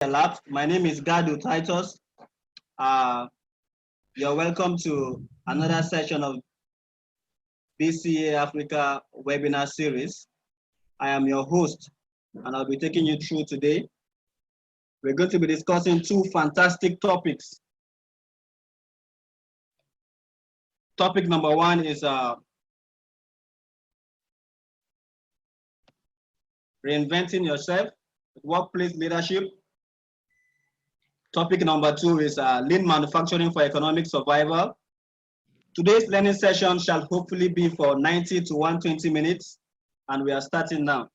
Lab. My name is Gadu Titus. Uh, you're welcome to another session of BCA Africa webinar series. I am your host, and I'll be taking you through today. We're going to be discussing two fantastic topics. Topic number one is reinventing yourself, workplace leadership. Topic number two is lean manufacturing for economic survival. Today's learning session shall hopefully be for 90 to 120 minutes, and we are starting now.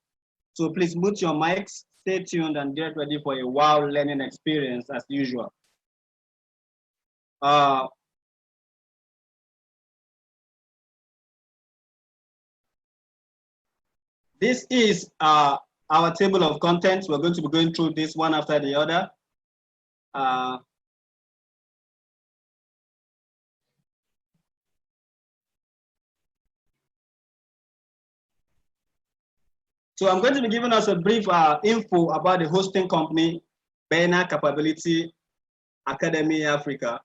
So please mute your mics, stay tuned, and get ready for a wow learning experience as usual. This is our table of contents. We're going to be going through this one after the other. So I'm going to be giving us a brief info about the hosting company, BCA Capability Academy Africa.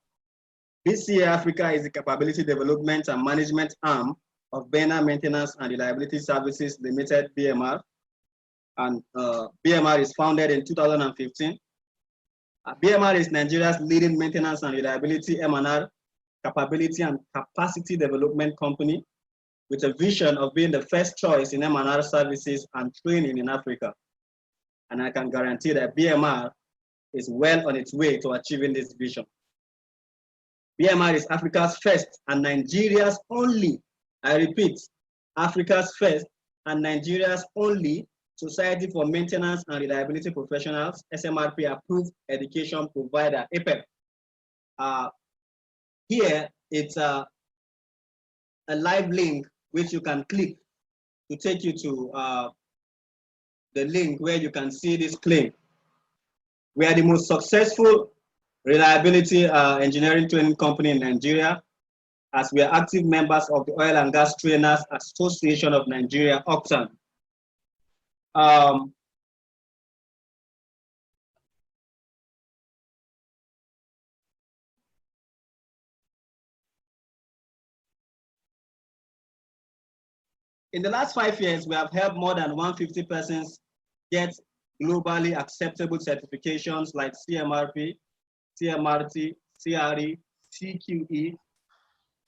BCA Africa is the capability development and management arm of BCA Maintenance and Reliability Services Limited, BMR. And BMR is founded in 2015. BMR is Nigeria's leading maintenance and reliability M&R capability and capacity development company, with a vision of being the first choice in M&R services and training in Africa. And I can guarantee that BMR is well on its way to achieving this vision. BMR is Africa's first and Nigeria's only, I repeat, Africa's first and Nigeria's only Society for Maintenance and Reliability Professionals, SMRP approved education provider, APEP. Here, it's a live link which you can click to take you to the link where you can see this claim. We are the most successful reliability engineering training company in Nigeria, as we are active members of the Oil and Gas Trainers Association of Nigeria, OCTAN. In the last 5 years, we have helped more than 150 persons get globally acceptable certifications like CMRP, CMRT, CRE, CQE,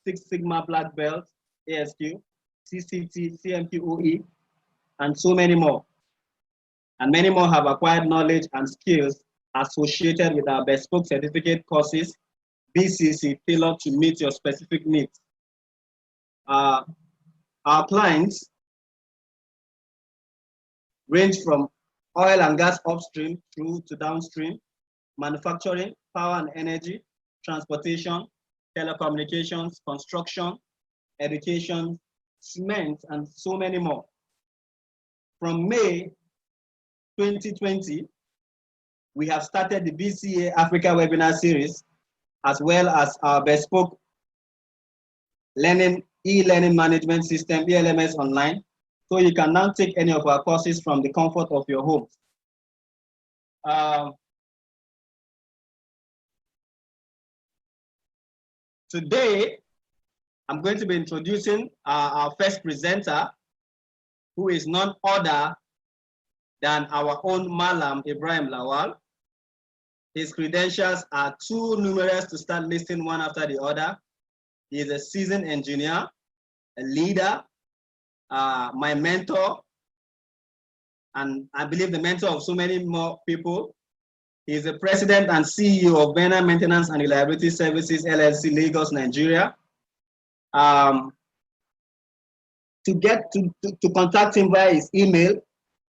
Six Sigma Black Belt, ASQ, CCT, CMQOE, and so many more. And many more have acquired knowledge and skills associated with our bespoke certificate courses, BCC, tailored to meet your specific needs. Our clients range from oil and gas upstream through to downstream, manufacturing, power and energy, transportation, telecommunications, construction, education, cement, and so many more. From May 2020, we have started the BCA Africa webinar series, as well as our bespoke e-learning management system, ELMS online, so you can now take any of our courses from the comfort of your home. Today, I'm going to be introducing our first presenter, who is none other than our own Malam Ibrahim Lawal. His credentials are too numerous to start listing one after the other. He is a seasoned engineer, a leader, my mentor, and I believe the mentor of so many more people. He is the president and CEO of BCA Maintenance and Reliability Services, LLC, Lagos, Nigeria. To contact him via his email,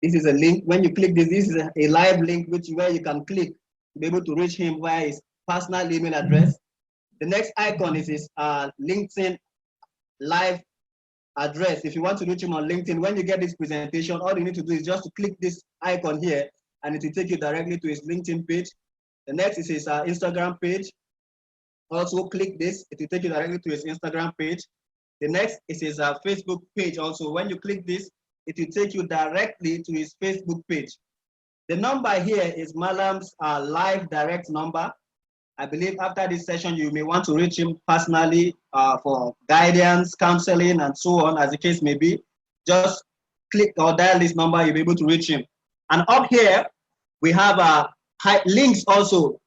this is a link. When you click this, this is a live link where you can click to be able to reach him via his personal email address. The next icon is his LinkedIn live address. If you want to reach him on LinkedIn, when you get this presentation, all you need to do is just to click this icon here, and it will take you directly to his LinkedIn page. The next is his Instagram page. Also click this, it will take you directly to his Instagram page. The next is his Facebook page also. When you click this, it will take you directly to his Facebook page. The number here is Malam's live direct number. I believe after this session, you may want to reach him personally for guidance, counseling, and so on, as the case may be. Just click or dial this number, you'll be able to reach him. And up here, we have links also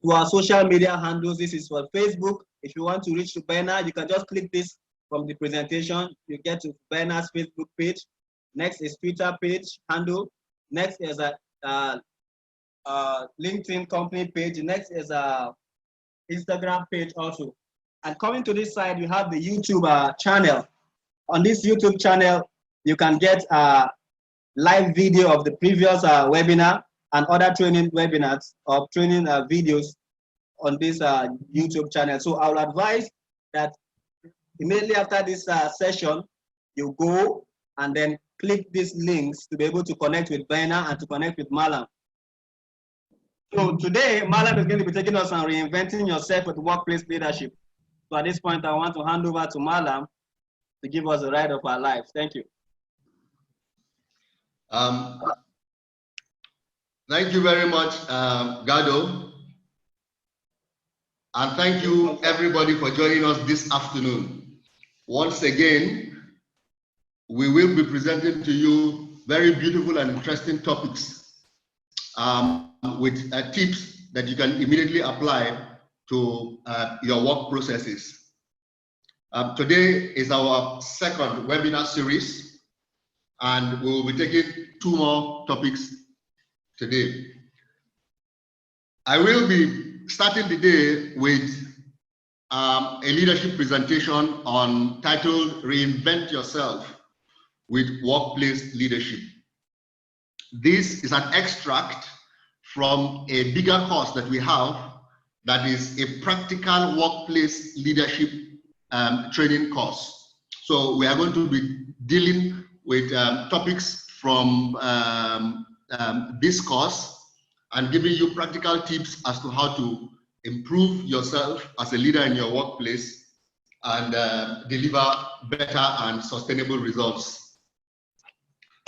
to our social media handles. This is for Facebook. If you want to reach to Bernard, you can just click this from the presentation. You get to Bernard's Facebook page. Next is Twitter page handle. Next is a LinkedIn company page. Next is a Instagram page also. And coming to this side, you have the YouTube channel. On this YouTube channel, you can get a live video of the previous webinar and other training webinars or training videos on this YouTube channel. So I will advise that immediately after this session, you go and then click these links to be able to connect with Bernard and to connect with Malam. So today, Malam is going to be taking us on reinventing yourself with workplace leadership. So at this point, I want to hand over to Malam to give us the ride of our lives. Thank you. Thank you very much, Gado. And thank you, everybody, for joining us this afternoon. Once again, we will be presenting to you very beautiful and interesting topics with tips that you can immediately apply to your work processes. Today is our second webinar series, and we will be taking 2 more topics today. I will be starting the day with a leadership presentation titled Reinvent Yourself with Workplace Leadership. This is an extract from a bigger course that we have that is a practical workplace leadership training course. So we are going to be dealing with topics from this course and giving you practical tips as to how to improve yourself as a leader in your workplace and deliver better and sustainable results.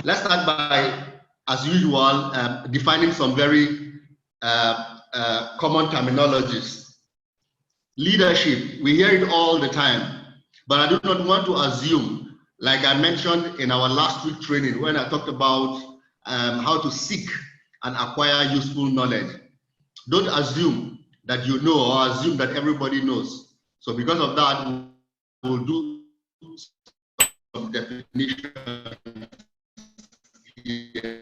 Let's start by, as usual, defining some very common terminologies. Leadership, we hear it all the time, but I do not want to assume, like I mentioned in our last week training when I talked about how to seek and acquire useful knowledge. Don't assume that you know or assume that everybody knows. So because of that, we'll do some definition here.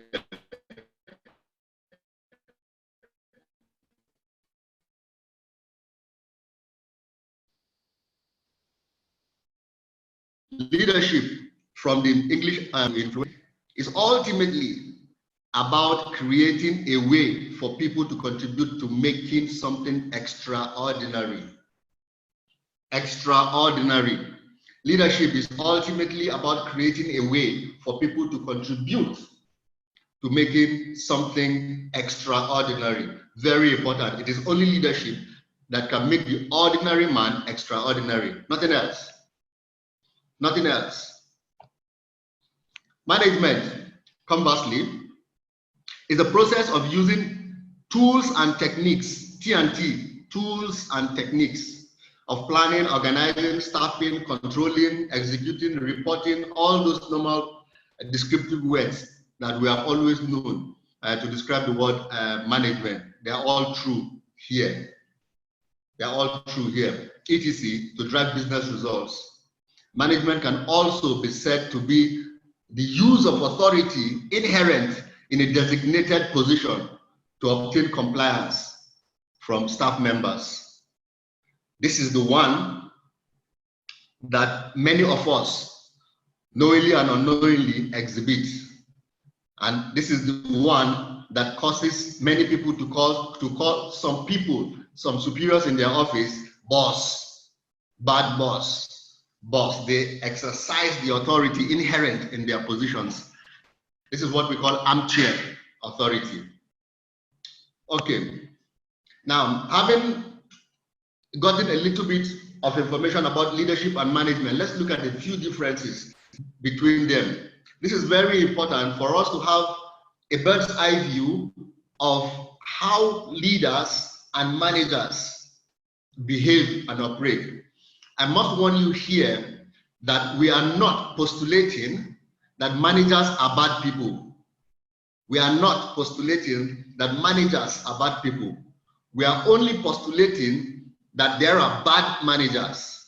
Leadership, from the English influence, is ultimately about creating a way for people to contribute to making something extraordinary. Extraordinary. Leadership is ultimately about creating a way for people to contribute to making something extraordinary. Very important. It is only leadership that can make the ordinary man extraordinary. Nothing else. Nothing else. Management, conversely, is the process of using tools and techniques, T&T, tools and techniques of planning, organizing, staffing, controlling, executing, reporting, all those normal descriptive words that we have always known to describe the word management. They are all true here. They are all true here. ETC, to drive business results. Management can also be said to be the use of authority inherent in a designated position to obtain compliance from staff members. This is the one that many of us, knowingly and unknowingly, exhibit. And this is the one that causes many people to call some people, some superiors in their office, boss, bad boss, boss. They exercise the authority inherent in their positions. This is what we call armchair authority. Okay. Now, having gotten a little bit of information about leadership and management, let's look at a few differences between them. This is very important for us to have a bird's eye view of how leaders and managers behave and operate. I must warn you here that we are not postulating that managers are bad people. We are not postulating that managers are bad people. We are only postulating that there are bad managers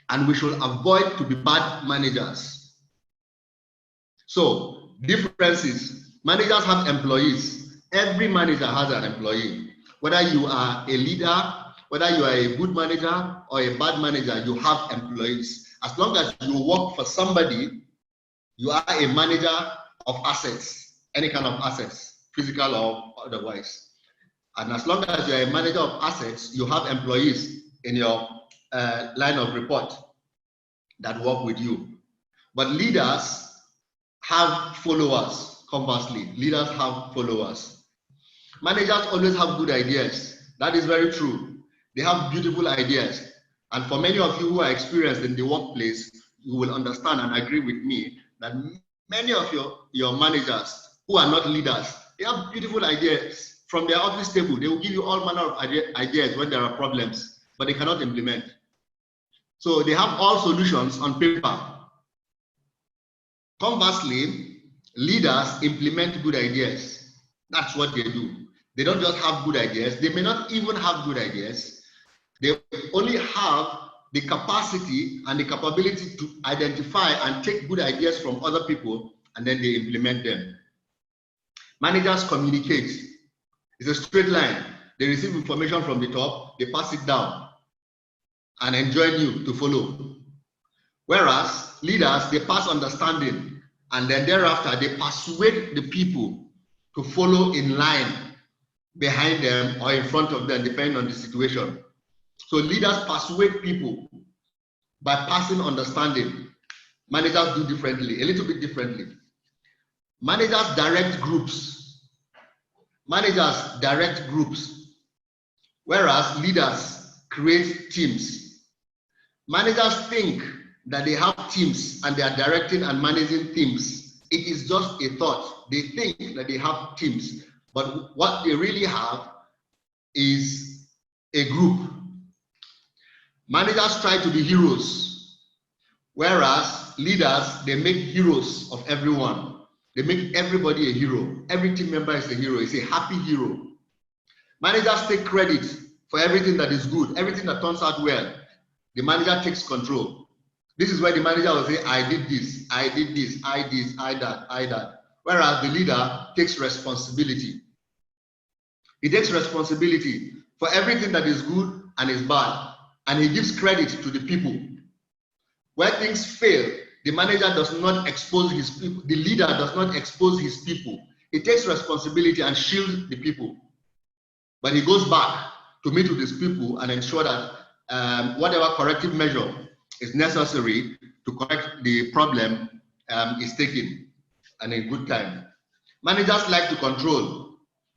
and we should avoid to be bad managers. So, differences. Managers have employees. Every manager has an employee. Whether you are a leader, whether you are a good manager or a bad manager, you have employees. As long as you work for somebody, you are a manager of assets, any kind of assets, physical or otherwise. And as long as you're a manager of assets, you have employees in your line of report that work with you. But leaders have followers, conversely. Leaders have followers. Managers always have good ideas. That is very true. They have beautiful ideas. And for many of you who are experienced in the workplace, you will understand and agree with me that many of your managers who are not leaders, they have beautiful ideas. From their office table, they will give you all manner of ideas when there are problems, but they cannot implement. So they have all solutions on paper. Conversely, leaders implement good ideas. That's what they do. They don't just have good ideas. They may not even have good ideas. They only have the capacity and the capability to identify and take good ideas from other people, and then they implement them. Managers communicate. It's a straight line. They receive information from the top, they pass it down, and enjoin you to follow. Whereas leaders, they pass understanding, and then thereafter they persuade the people to follow in line behind them or in front of them, depending on the situation. So leaders persuade people by passing understanding. Managers do differently, a little bit differently. Managers direct groups. Managers direct groups, whereas leaders create teams. Managers think that they have teams and they are directing and managing teams. It is just a thought. They think that they have teams, but what they really have is a group. Managers try to be heroes, whereas leaders, they make heroes of everyone. They make everybody a hero. Every team member is a hero. It's a happy hero. Managers take credit for everything that is good, everything that turns out well. The manager takes control. This is where the manager will say, I did this, I did this, I this, I that, I that. Whereas the leader takes responsibility. He takes responsibility for everything that is good and is bad. And he gives credit to the people. Where things fail, the manager does not expose his people. The leader does not expose his people. He takes responsibility and shields the people. But he goes back to meet with his people and ensure that whatever corrective measure is necessary to correct the problem is taken and in good time. Managers like to control,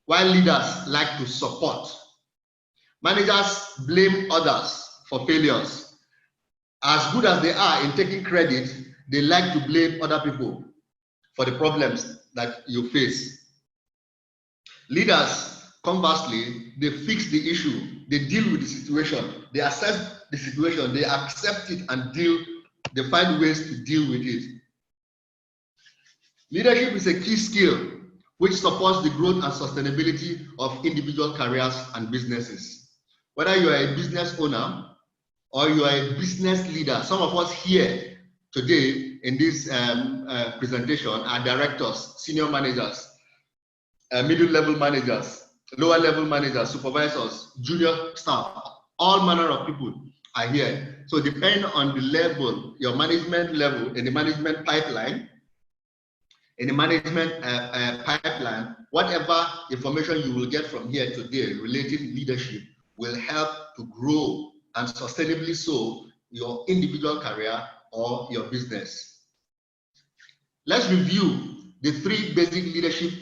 while leaders like to support. Managers blame others for failures. As good as they are in taking credit, they like to blame other people for the problems that you face. Leaders, conversely, they fix the issue, they deal with the situation, they assess the situation, they accept it and they find ways to deal with it. Leadership is a key skill which supports the growth and sustainability of individual careers and businesses. Whether you are a business owner or you are a business leader, some of us here today in this presentation are directors, senior managers, middle level managers, lower level managers, supervisors, junior staff, all manner of people are here. So depending on the level, your management level in the management pipeline, whatever information you will get from here today relating leadership will help to grow and sustainably so your individual career or your business. Let's review the 3 basic leadership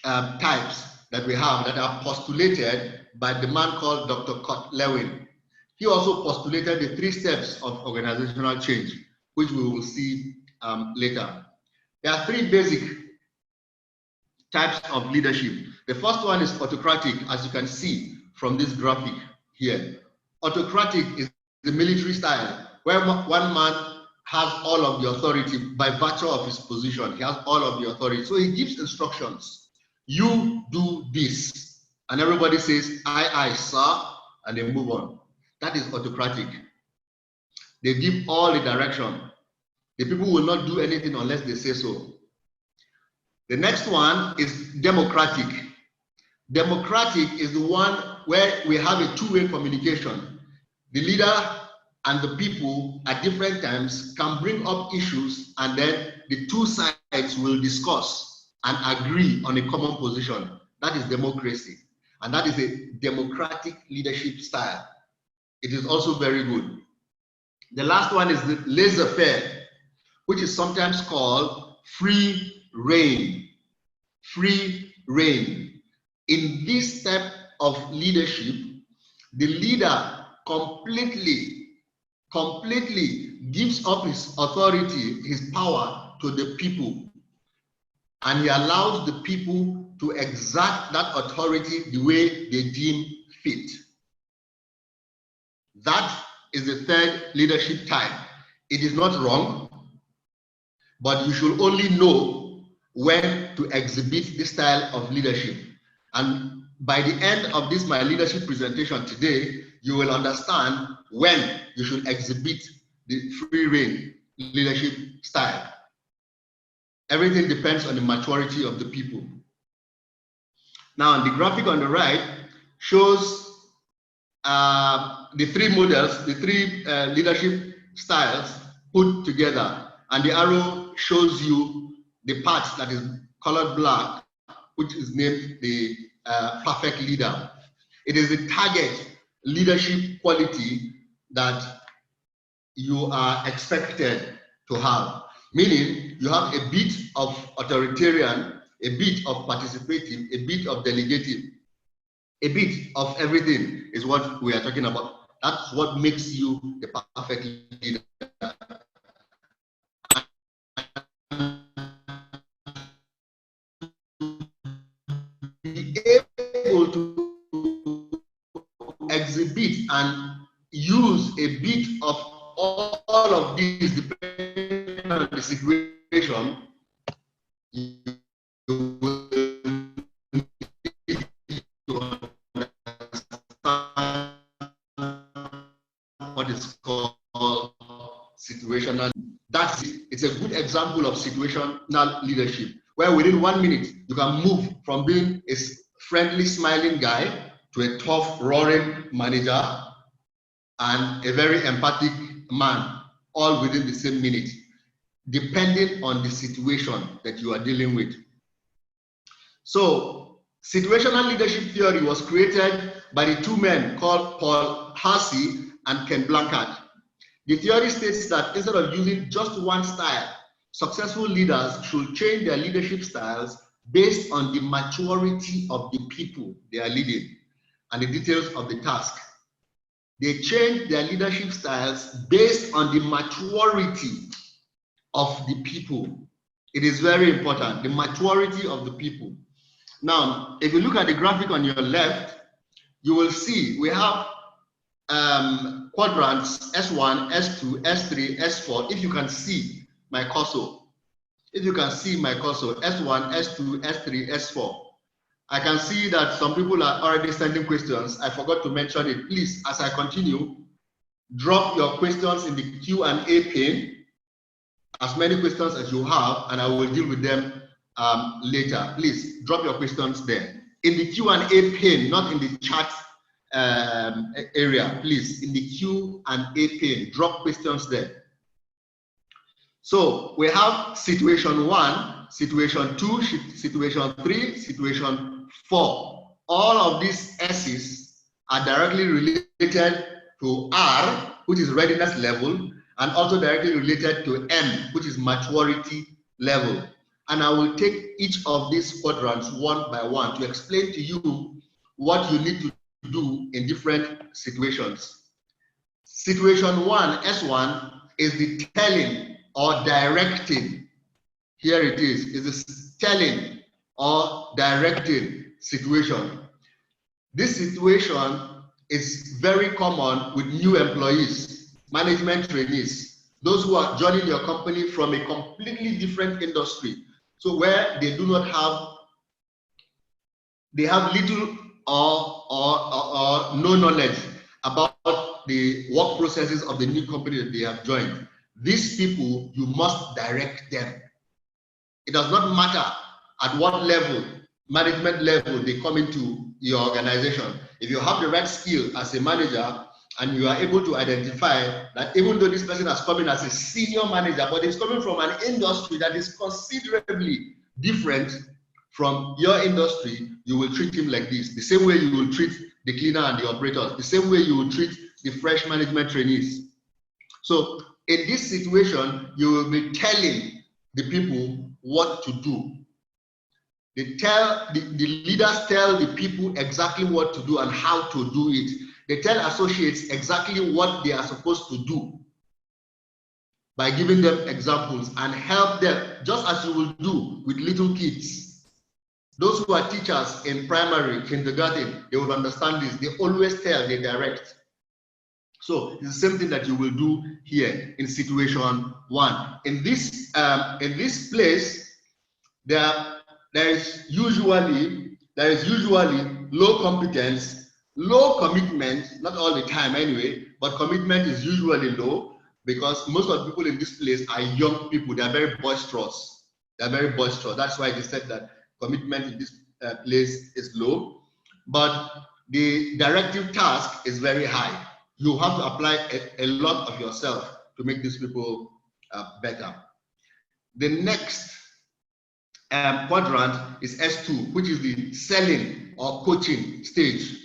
types that we have that are postulated by the man called Dr. Kurt Lewin. He also postulated the 3 steps of organizational change, which we will see later. There are 3 basic types of leadership. The first one is autocratic, as you can see from this graphic here. Autocratic is the military style, where one man has all of the authority by virtue of his position. He has all of the authority. So he gives instructions. You do this. And everybody says, aye, sir, and they move on. That is autocratic. They give all the direction. The people will not do anything unless they say so. The next one is democratic. Democratic is the one where we have a two-way communication. The leader and the people at different times can bring up issues, and then the two sides will discuss and agree on a common position. That is democracy. And that is a democratic leadership style. It is also very good. The last one is the laissez-faire, which is sometimes called free reign. Free reign. In this type of leadership, the leader completely gives up his authority, his power to the people, and he allows the people to exert that authority the way they deem fit. That is the third leadership type. It is not wrong, but you should only know when to exhibit this style of leadership. And by the end of this, my leadership presentation today, you will understand when you should exhibit the free reign leadership style. Everything depends on the maturity of the people. Now, the graphic on the right shows the three models, the three leadership styles put together, and the arrow shows you the part that is colored black, which is named the perfect leader. It is the target leadership quality that you are expected to have, meaning you have a bit of authoritarian, a bit of participative, a bit of delegative, a bit of everything is what we are talking about. That's what makes you the perfect leader. Be able to exhibit and use a bit of all of these depending on the situation. You will need to understand what is called situational. That's it. It's a good example of situational leadership, where within 1 minute you can move from being a friendly, smiling guy to a tough, roaring manager and a very empathic man, all within the same minute, depending on the situation that you are dealing with. So, situational leadership theory was created by the two men called Paul Harsey and Ken Blanchard. The theory states that instead of using just one style, successful leaders should change their leadership styles based on the maturity of the people they are leading and the details of the task. They change their leadership styles based on the maturity of the people. It is very important, the maturity of the people. Now, if you look at the graphic on your left, you will see we have quadrants S1, S2, S3, S4. If you can see my cursor, S1, S2, S3, S4. I can see that some people are already sending questions. I forgot to mention it. Please, as I continue, drop your questions in the Q&A pane, as many questions as you have, and I will deal with them later. Please drop your questions there in the Q&A pane, not in the chat area. Please, in the Q&A pane, drop questions there. So we have situation 1, situation 2, situation 3, situation 4. All of these S's are directly related to R, which is readiness level, and also directly related to M, which is maturity level. And I will take each of these quadrants one by one to explain to you what you need to do in different situations. Situation 1, S1, is the telling or directing. Here it is the telling or directing situation. This situation is very common with new employees, management trainees, those who are joining your company from a completely different industry. So where they do not have, they have little or no knowledge about the work processes of the new company that they have joined. These people, you must direct them. It does not matter at what level, management level, they come into your organization. If you have the right skill as a manager and you are able to identify that even though this person has come in as a senior manager, but it's coming from an industry that is considerably different from your industry, you will treat him like this. The same way you will treat the cleaner and the operators, the same way you will treat the fresh management trainees. So in this situation, you will be telling the people what to do. The leaders tell the people exactly what to do and how to do it. They tell associates exactly what they are supposed to do by giving them examples and help them, just as you will do with little kids. Those who are teachers in primary, kindergarten, they will understand this. They always tell, they direct. So it's the same thing that you will do here in situation one. In this place, there is usually low competence, low commitment, not all the time anyway, but commitment is usually low because most of the people in this place are young people. They are very boisterous. They are very boisterous. That's why they said that commitment in this place is low, but the directive task is very high. You have to apply a lot of yourself to make these people better. The next quadrant is S2, which is the selling or coaching stage.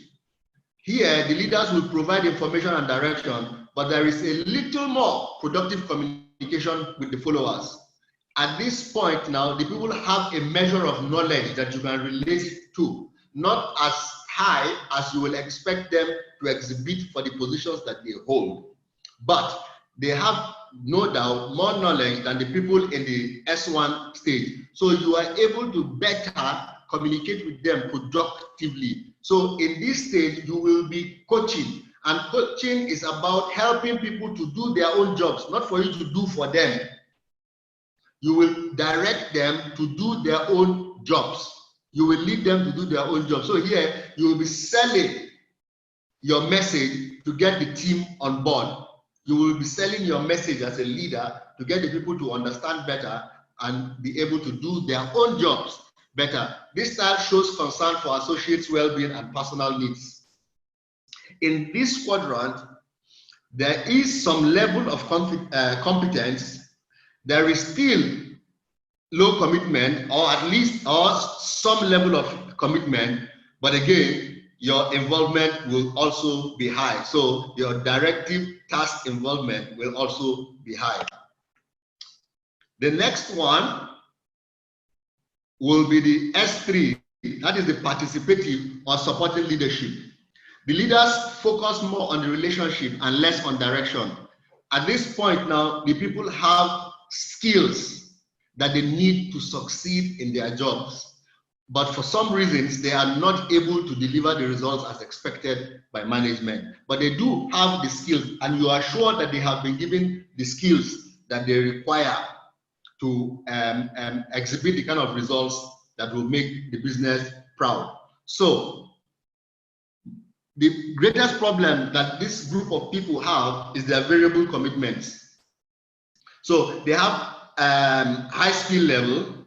Here, the leaders will provide information and direction, but there is a little more productive communication with the followers. At this point now, the people have a measure of knowledge that you can relate to, not as high as you will expect them to exhibit for the positions that they hold. But they have no doubt more knowledge than the people in the S1 stage. So you are able to better communicate with them productively. So in this stage, you will be coaching. And coaching is about helping people to do their own jobs, not for you to do for them. You will direct them to do their own jobs. You will lead them to do their own jobs. So here, you will be selling your message to get the team on board. You will be selling your message as a leader to get the people to understand better and be able to do their own jobs better. This style shows concern for associates' well-being and personal needs. In this quadrant, there is some level of competence. There is still low commitment, or at least some level of commitment, but again, your involvement will also be high. So your directive task involvement will also be high. The next one will be the S3, that is the participative or supportive leadership. The leaders focus more on the relationship and less on direction. At this point now, the people have skills that they need to succeed in their jobs, but for some reasons they are not able to deliver the results as expected by management. But they do have the skills, and you are sure that they have been given the skills that they require to exhibit the kind of results that will make the business proud. So the greatest problem that this group of people have is their variable commitments. So they have high skill level.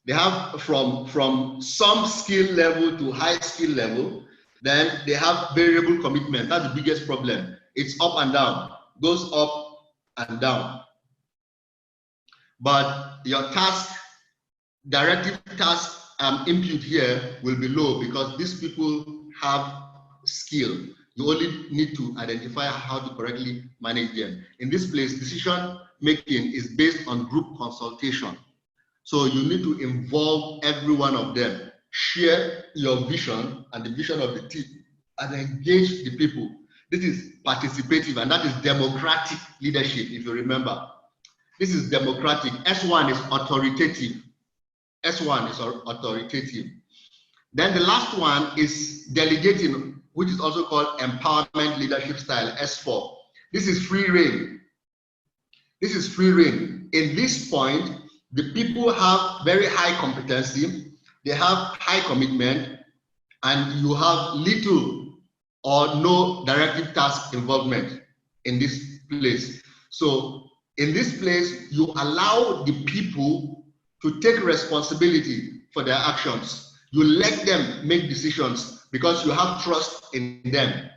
They have from some skill level to high skill level. Then they have variable commitment. That's the biggest problem. It's up and down, goes up and down. But your task, directive task input here will be low because these people have skill. You only need to identify how to correctly manage them. In this place, decision making is based on group consultation. So you need to involve every one of them, share your vision and the vision of the team, and engage the people. This is participative, and that is democratic leadership, if you remember. This is democratic. S1 is authoritative. S1 is authoritative. Then the last one is delegating, which is also called empowerment leadership style, S4. This is free reign. This is free reign. In this point, the people have very high competency, they have high commitment, and you have little or no directive task involvement in this place. So in this place, you allow the people to take responsibility for their actions. You let them make decisions because you have trust in them.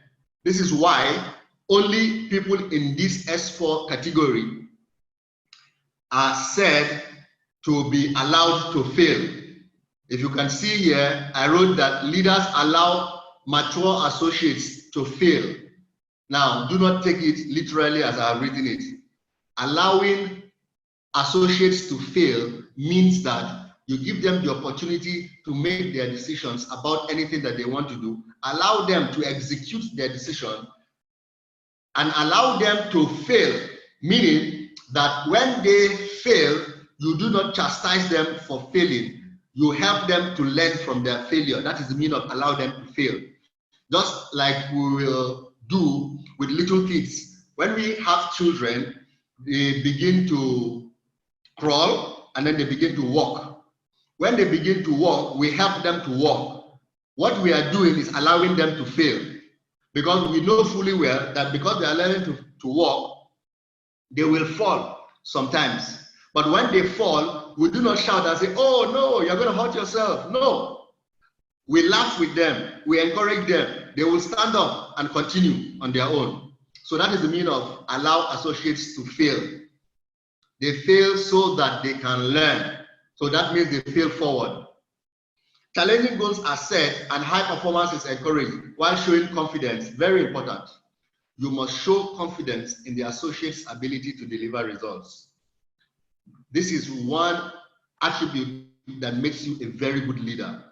This is why only people in this S4 category are said to be allowed to fail. If you can see here, I wrote that leaders allow mature associates to fail. Now, do not take it literally as I have written it. Allowing associates to fail means that you give them the opportunity to make their decisions about anything that they want to do, allow them to execute their decision, and allow them to fail, meaning that when they fail, you do not chastise them for failing. You help them to learn from their failure. That is the meaning of allow them to fail. Just like we will do with little kids. When we have children, they begin to crawl and then they begin to walk. When they begin to walk, we help them to walk. What we are doing is allowing them to fail, because we know fully well that because they are learning to walk, they will fall sometimes. But when they fall, we do not shout and say, oh no, you're going to hurt yourself. No. We laugh with them. We encourage them. They will stand up and continue on their own. So that is the meaning of allow associates to fail. They fail so that they can learn. So that means they fail forward. Challenging goals are set and high performance is encouraged while showing confidence. Very important. You must show confidence in the associate's ability to deliver results. This is one attribute that makes you a very good leader.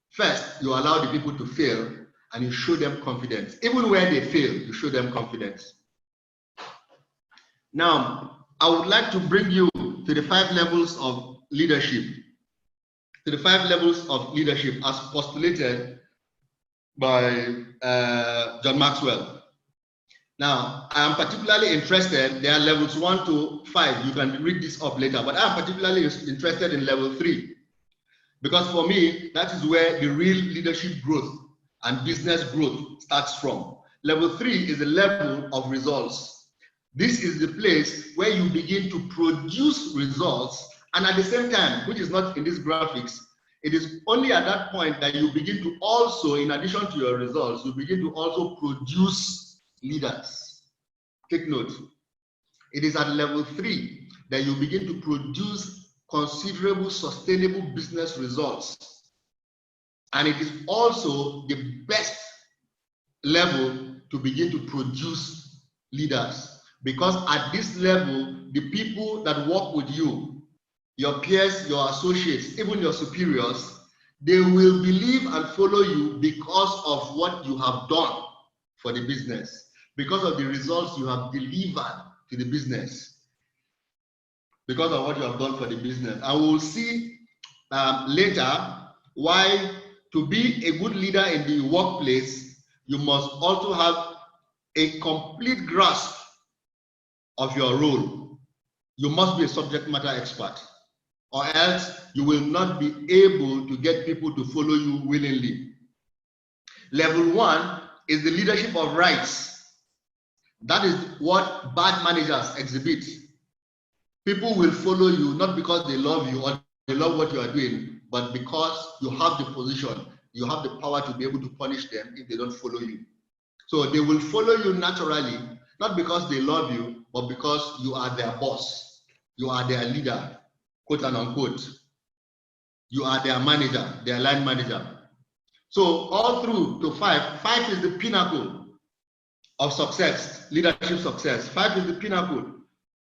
First, you allow the people to fail and you show them confidence. Even when they fail, you show them confidence. Now, I would like to bring you to the 5 levels of leadership. To the 5 levels of leadership as postulated by John Maxwell. Now, I am particularly interested, there are levels 1 to 5, you can read this up later, but I am particularly interested in level 3. Because for me, that is where the real leadership growth and business growth starts from. Level 3 is the level of results. This is the place where you begin to produce results, and at the same time, which is not in these graphics, it is only at that point that you begin to also, in addition to your results, you begin to also produce leaders. Take note. It is at level 3 that you begin to produce considerable, sustainable business results. And it is also the best level to begin to produce leaders. Because at this level, the people that work with you, your peers, your associates, even your superiors, they will believe and follow you because of what you have done for the business, because of the results you have delivered to the business, because of what you have done for the business. I will see later why to be a good leader in the workplace, you must also have a complete grasp of your role. You must be a subject matter expert, or else you will not be able to get people to follow you willingly. Level 1 is the leadership of rights. That is what bad managers exhibit. People will follow you not because they love you or they love what you are doing, but because you have the position, you have the power to be able to punish them if they don't follow you. So they will follow you naturally, not because they love you, but because you are their boss. You are their leader, quote and unquote. You are their manager, their line manager. So all through to 5. 5 is the pinnacle of success, leadership success. 5 is the pinnacle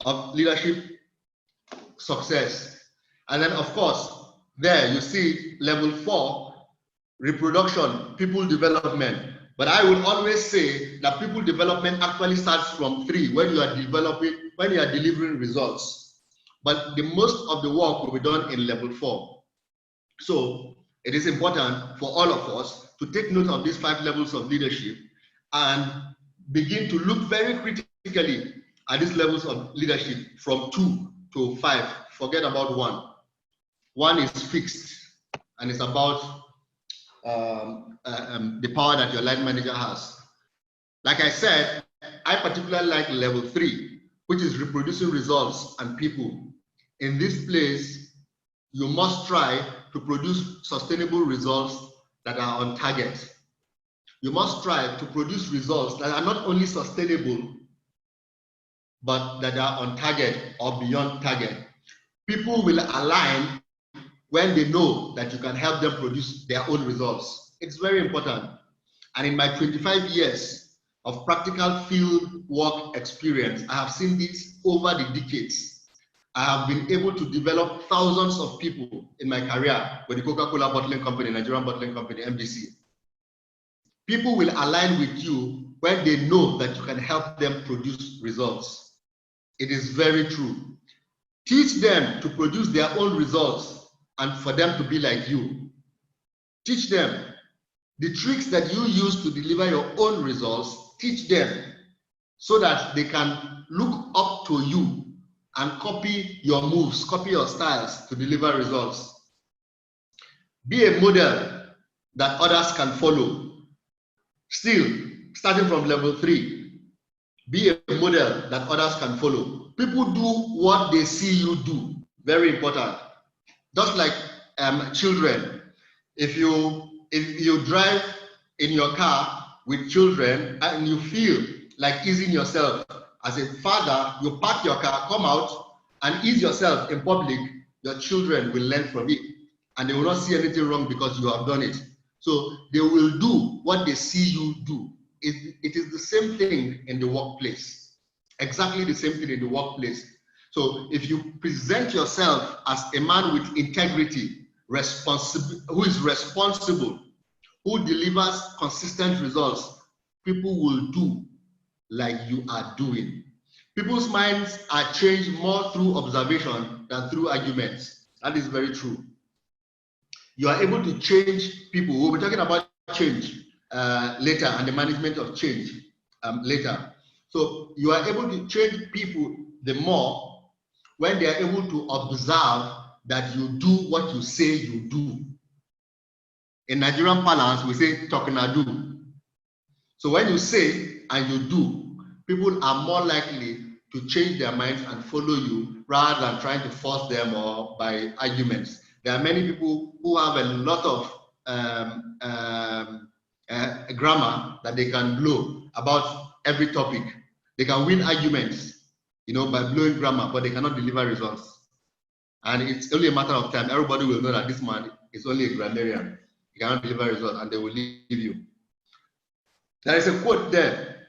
of leadership success. And then, of course, there you see level 4, reproduction, people development. But I will always say that people development actually starts from 3 when you are developing, when you are delivering results. But the most of the work will be done in level 4. So It is important for all of us to take note of these 5 levels of leadership and begin to look very critically at these levels of leadership from 2 to 5. Forget about 1. 1 is fixed, and it's about the power that your line manager has. Like I said, I particularly like level 3, which is reproducing results and people. In this place, you must try to produce sustainable results that are on target. You must try to produce results that are not only sustainable, but that are on target or beyond target. People will align when they know that you can help them produce their own results. It's very important. And in my 25 years of practical field work experience, I have seen this over the decades. I have been able to develop thousands of people in my career with the Coca-Cola bottling company, Nigerian bottling company, MBC. People will align with you when they know that you can help them produce results. It is very true. Teach them to produce their own results and for them to be like you. Teach them the tricks that you use to deliver your own results. Teach them so that they can look up to you and copy your moves, copy your styles to deliver results. Be a model that others can follow. Still, starting from level 3, be a model that others can follow. People do what they see you do. Very important. Just like children, if you drive in your car with children and you feel like easing yourself, as a father, you park your car, come out and ease yourself in public, your children will learn from it. And they will not see anything wrong because you have done it. So they will do what they see you do. It is the same thing in the workplace. Exactly the same thing in the workplace. So if you present yourself as a man with integrity, who is responsible, who delivers consistent results, people will do like you are doing. People's minds are changed more through observation than through arguments. That is very true. You are able to change people. We'll be talking about change later and the management of change later. So you are able to change people the more when they are able to observe that you do what you say you do. In Nigerian parlance, we say talk-na-do. So when you say and you do, people are more likely to change their minds and follow you rather than trying to force them or by arguments. There are many people who have a lot of grammar that they can blow about every topic. They can win arguments, by blowing grammar, but they cannot deliver results. And it's only a matter of time. Everybody will know that this man is only a grammarian. He cannot deliver results, and they will leave you. There is a quote there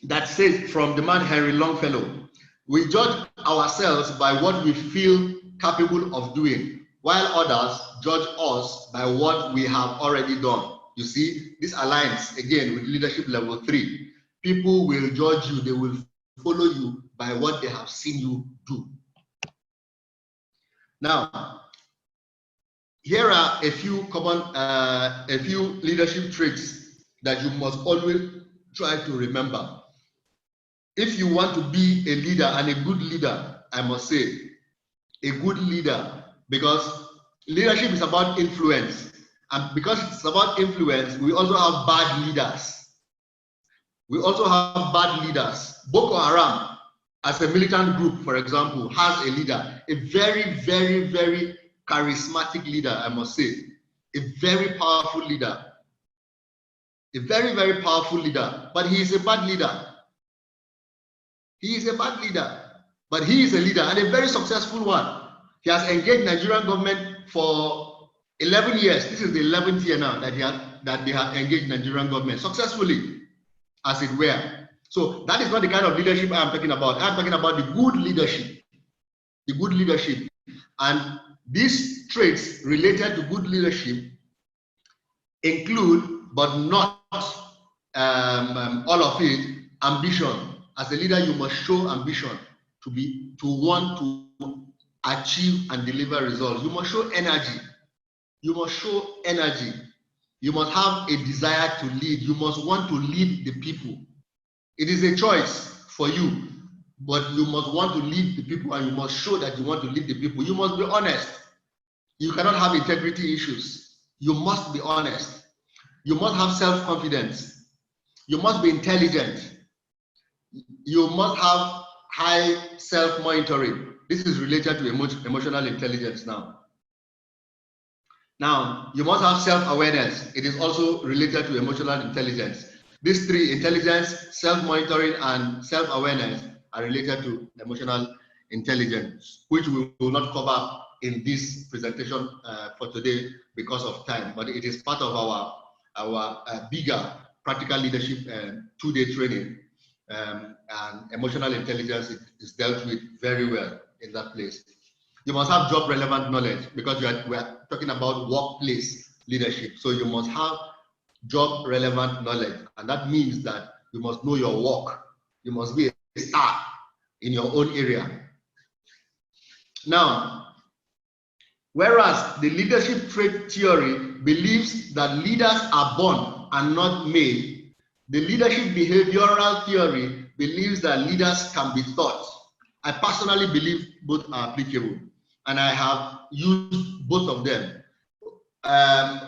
that says from the man Henry Longfellow, "We judge ourselves by what we feel capable of doing, while others judge us by what we have already done." You see, this aligns again with leadership level 3. People will judge you, they will follow you by what they have seen you do. Now, here are a few leadership traits that you must always try to remember. If you want to be a leader and a good leader, I must say, a good leader, because leadership is about influence. And because it's about influence, we also have bad leaders. We also have bad leaders. Boko Haram, as a militant group, for example, has a leader, a very, very, very charismatic leader, I must say. A very powerful leader. A very, very powerful leader. But he is a bad leader. He is a bad leader. But he is a leader and a very successful one. He has engaged Nigerian government for 11 years. This is the 11th year now that they have engaged Nigerian government successfully, as it were. So that is not the kind of leadership I am talking about. I am talking about the good leadership. The good leadership. And these traits related to good leadership include, but not all of it, ambition. As a leader, you must show ambition to want to achieve and deliver results. You must show energy. You must show energy. You must have a desire to lead. You must want to lead the people. It is a choice for you, but you must want to lead the people, and you must show that you want to lead the people. You must be honest. You cannot have integrity issues. You must be honest. You must have self-confidence. You must be intelligent. You must have high self-monitoring. This is related to emotional intelligence now. Now, you must have self-awareness. It is also related to emotional intelligence. These three, intelligence, self-monitoring, and self-awareness, are related to emotional intelligence, which we will not cover in this presentation for today because of time, but it is part of our bigger practical leadership 2-day training, and emotional intelligence is dealt with very well in that place. You must have job relevant knowledge, because we are talking about workplace leadership. So you must have job relevant knowledge, and that means that you must know your work. You must be a star in your own area. Now, whereas the leadership trait theory believes that leaders are born and not made, the leadership behavioral theory believes that leaders can be taught. I personally believe both are applicable, and I have used both of them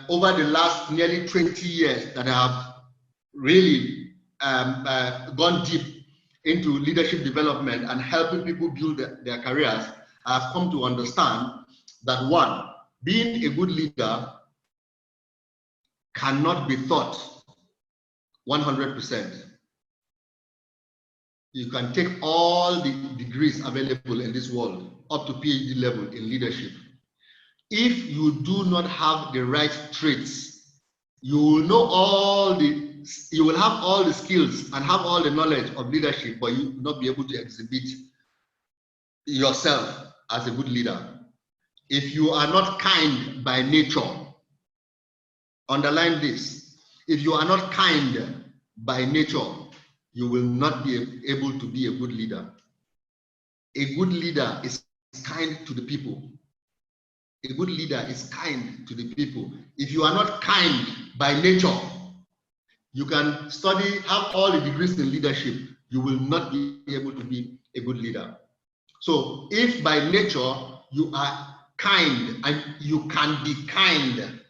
over the last nearly 20 years that I have really gone deep into leadership development and helping people build their careers. I have come to understand that, one, being a good leader cannot be taught 100%. You can take all the degrees available in this world up to PhD level in leadership. If you do not have the right traits, you will you will have all the skills and have all the knowledge of leadership, but you will not be able to exhibit yourself as a good leader. If you are not kind by nature, underline this, if you are not kind by nature, you will not be able to be a good leader. A good leader is kind to the people. A good leader is kind to the people. If you are not kind by nature, you can study, have all the degrees in leadership, you will not be able to be a good leader. So if by nature you are kind and you can be kind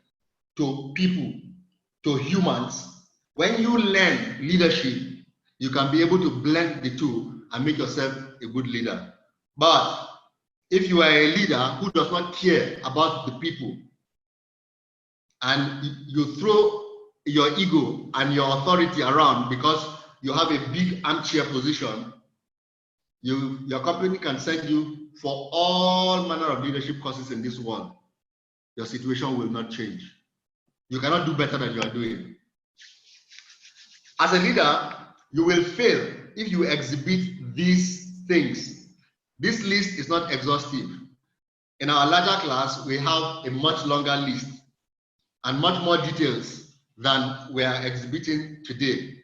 to people, to humans, when you learn leadership, you can be able to blend the two and make yourself a good leader. But if you are a leader who does not care about the people, and you throw your ego and your authority around because you have a big armchair position, your company can send you for all manner of leadership courses in this world. Your situation will not change. You cannot do better than you are doing. As a leader, you will fail if you exhibit these things. This list is not exhaustive. In our larger class, we have a much longer list and much more details than we are exhibiting today.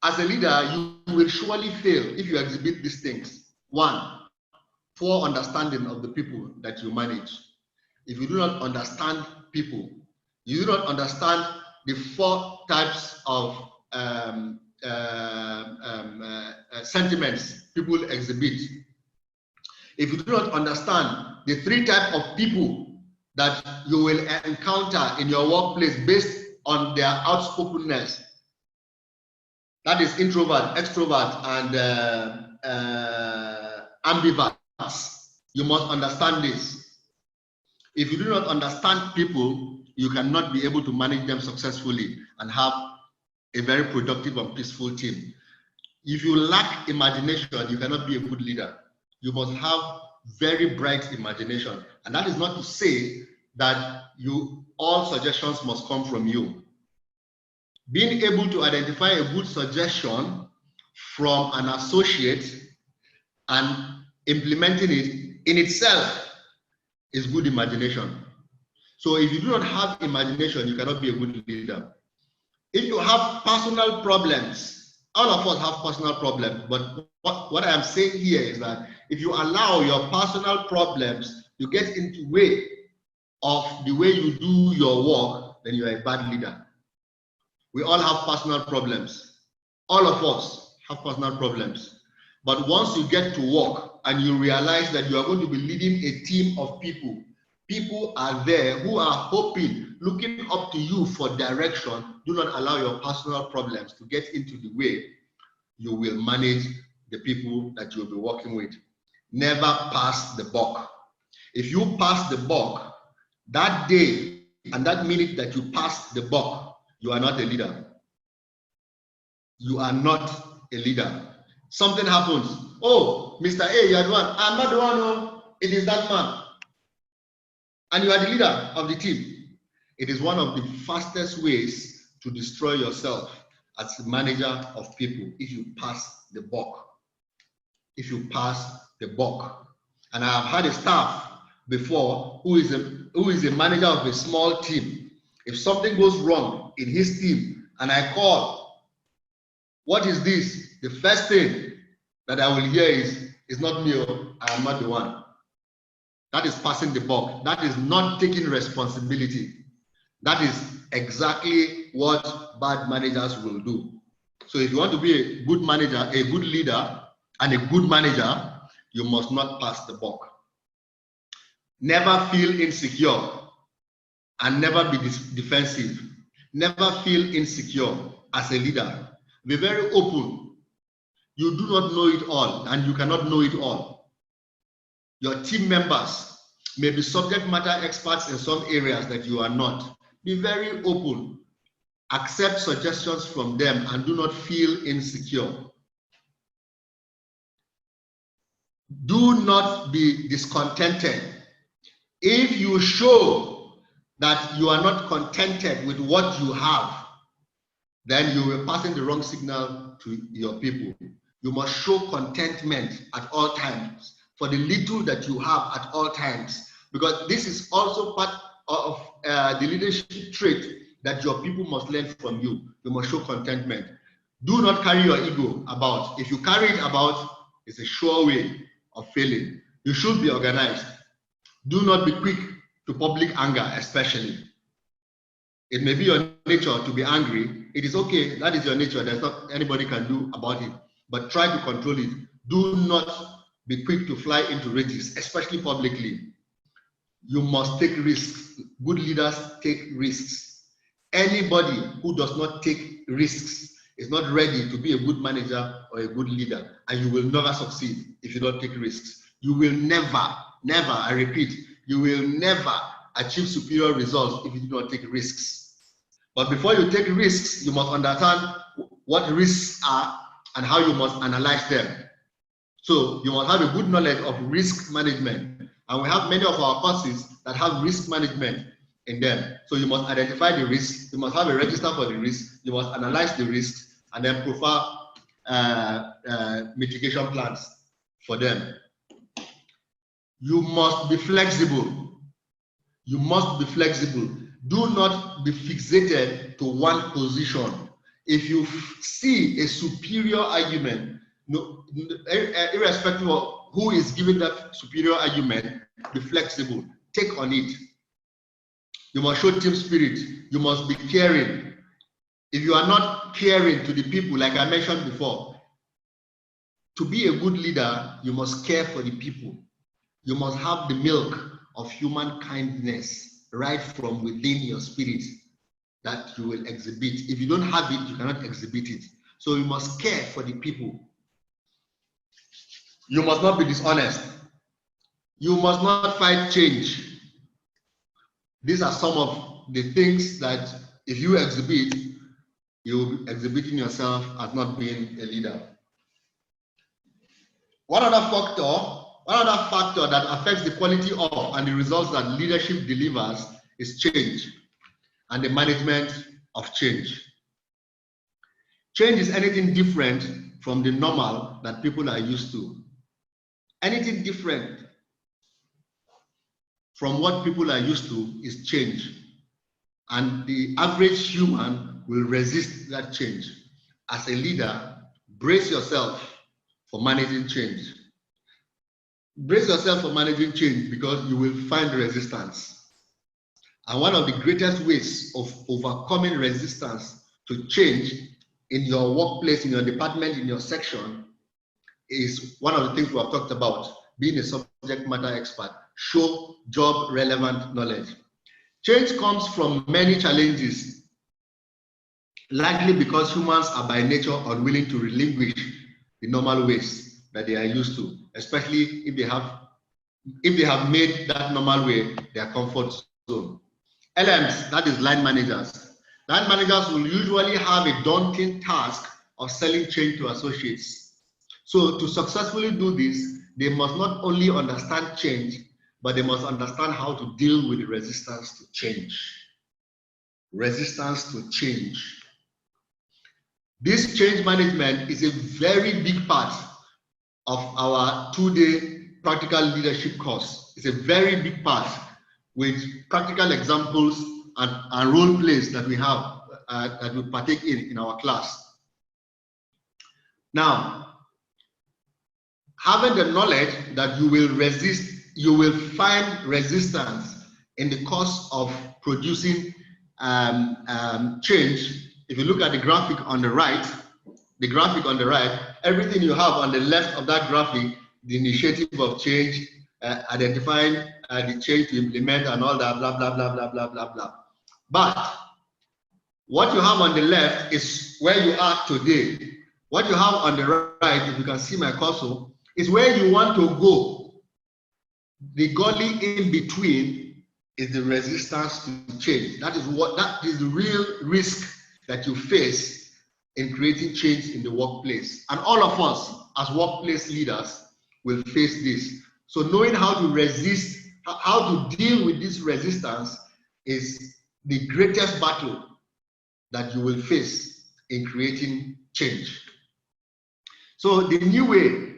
As a leader, you will surely fail if you exhibit these things. One, poor understanding of the people that you manage. If you do not understand people, you do not understand the 4 types of sentiments people exhibit. If you do not understand the 3 types of people that you will encounter in your workplace based on their outspokenness, that is introvert, extrovert, and ambiverts, you must understand this. If you do not understand people, you cannot be able to manage them successfully and have a very productive and peaceful team. If you lack imagination, you cannot be a good leader. You must have very bright imagination. And that is not to say that all suggestions must come from you. Being able to identify a good suggestion from an associate and implementing it in itself is good imagination. So if you do not have imagination, you cannot be a good leader. If you have personal problems, all of us have personal problems, but what I am saying here is that if you allow your personal problems to get in the way of the way you do your work, then you are a bad leader. We all have personal problems. All of us have personal problems. But once you get to work and you realize that you are going to be leading a team of people, people are there who are hoping, looking up to you for direction. Do not allow your personal problems to get into the way. You will manage the people that you'll be working with. Never pass the buck. If you pass the buck, that day and that minute that you pass the buck, you are not a leader. You are not a leader. Something happens. Oh, Mr. A, you are the one. I'm not the one. No, it is that man. And you are the leader of the team. It is one of the fastest ways to destroy yourself as a manager of people if you pass the buck. If you pass the buck. And I have had a staff before who is a manager of a small team. If something goes wrong in his team and I call, what is this? The first thing that I will hear is, it's not me, I am not the one. That is passing the buck. That is not taking responsibility. That is exactly what bad managers will do. So if you want to be a good manager, a good leader, and a good manager, you must not pass the buck. Never feel insecure and never be defensive. Never feel insecure as a leader. Be very open. You do not know it all and you cannot know it all. Your team members may be subject matter experts in some areas that you are not. Be very open. Accept suggestions from them and do not feel insecure. Do not be discontented. If you show that you are not contented with what you have, then you are passing the wrong signal to your people. You must show contentment at all times for the little that you have at all times, because this is also part of the leadership trait that your people must learn from you. You must show contentment. Do not carry your ego about. If you carry it about, it's a sure way of failing. You should be organized. Do not be quick to public anger, especially. It may be your nature to be angry. It is okay. That is your nature. There's not anybody can do about it. But try to control it. Do not be quick to fly into rages, especially publicly. You must take risks. Good leaders take risks. Anybody who does not take risks is not ready to be a good manager or a good leader, and you will never succeed if you don't take risks. You will never, I repeat, you will never achieve superior results if you do not take risks. But before you take risks, you must understand what risks are and how you must analyze them. So you must have a good knowledge of risk management. And we have many of our courses that have risk management in them. So you must identify the risks, you must have a register for the risks, you must analyze the risks, and then profile mitigation plans for them. You must be flexible. You must be flexible. Do not be fixated to one position. If you see a superior argument, irrespective of who is giving that superior argument, be flexible. Take on it. You must show team spirit. You must be caring. If you are not caring to the people, like I mentioned before, to be a good leader, you must care for the people. You must have the milk of human kindness right from within your spirit that you will exhibit. If you don't have it, you cannot exhibit it. So you must care for the people. You must not be dishonest. You must not fight change. These are some of the things that if you exhibit, you will be exhibiting yourself as not being a leader. One other factor that affects the quality of and the results that leadership delivers is change and the management of change. Change is anything different from the normal that people are used to. Anything different from what people are used to is change. And the average human will resist that change. As a leader, brace yourself for managing change. Brace yourself for managing change because you will find resistance. And one of the greatest ways of overcoming resistance to change in your workplace, in your department, in your section, is one of the things we have talked about, being a subject matter expert. Show job relevant knowledge. Change comes from many challenges, likely because humans are by nature unwilling to relinquish the normal ways that they are used to, especially if they have made that normal way their comfort zone. LMs, that is line managers. Line managers will usually have a daunting task of selling change to associates. So to successfully do this, they must not only understand change, but they must understand how to deal with the resistance to change. Resistance to change. This change management is a very big part of our 2-day practical leadership course. It's a very big part with practical examples and role plays that we have, that we partake in our class. Now, having the knowledge that you will find resistance in the course of producing change. If you look at the graphic on the right, everything you have on the left of that graphic, the initiative of change, identifying the change to implement and all that, blah, blah, blah, blah, blah, blah, blah. But what you have on the left is where you are today. What you have on the right, if you can see my cursor, is where you want to go. The gully in between is the resistance to change. That is the real risk that you face in creating change in the workplace. And all of us as workplace leaders will face this. So knowing how to resist, how to deal with this resistance is the greatest battle that you will face in creating change. So the new way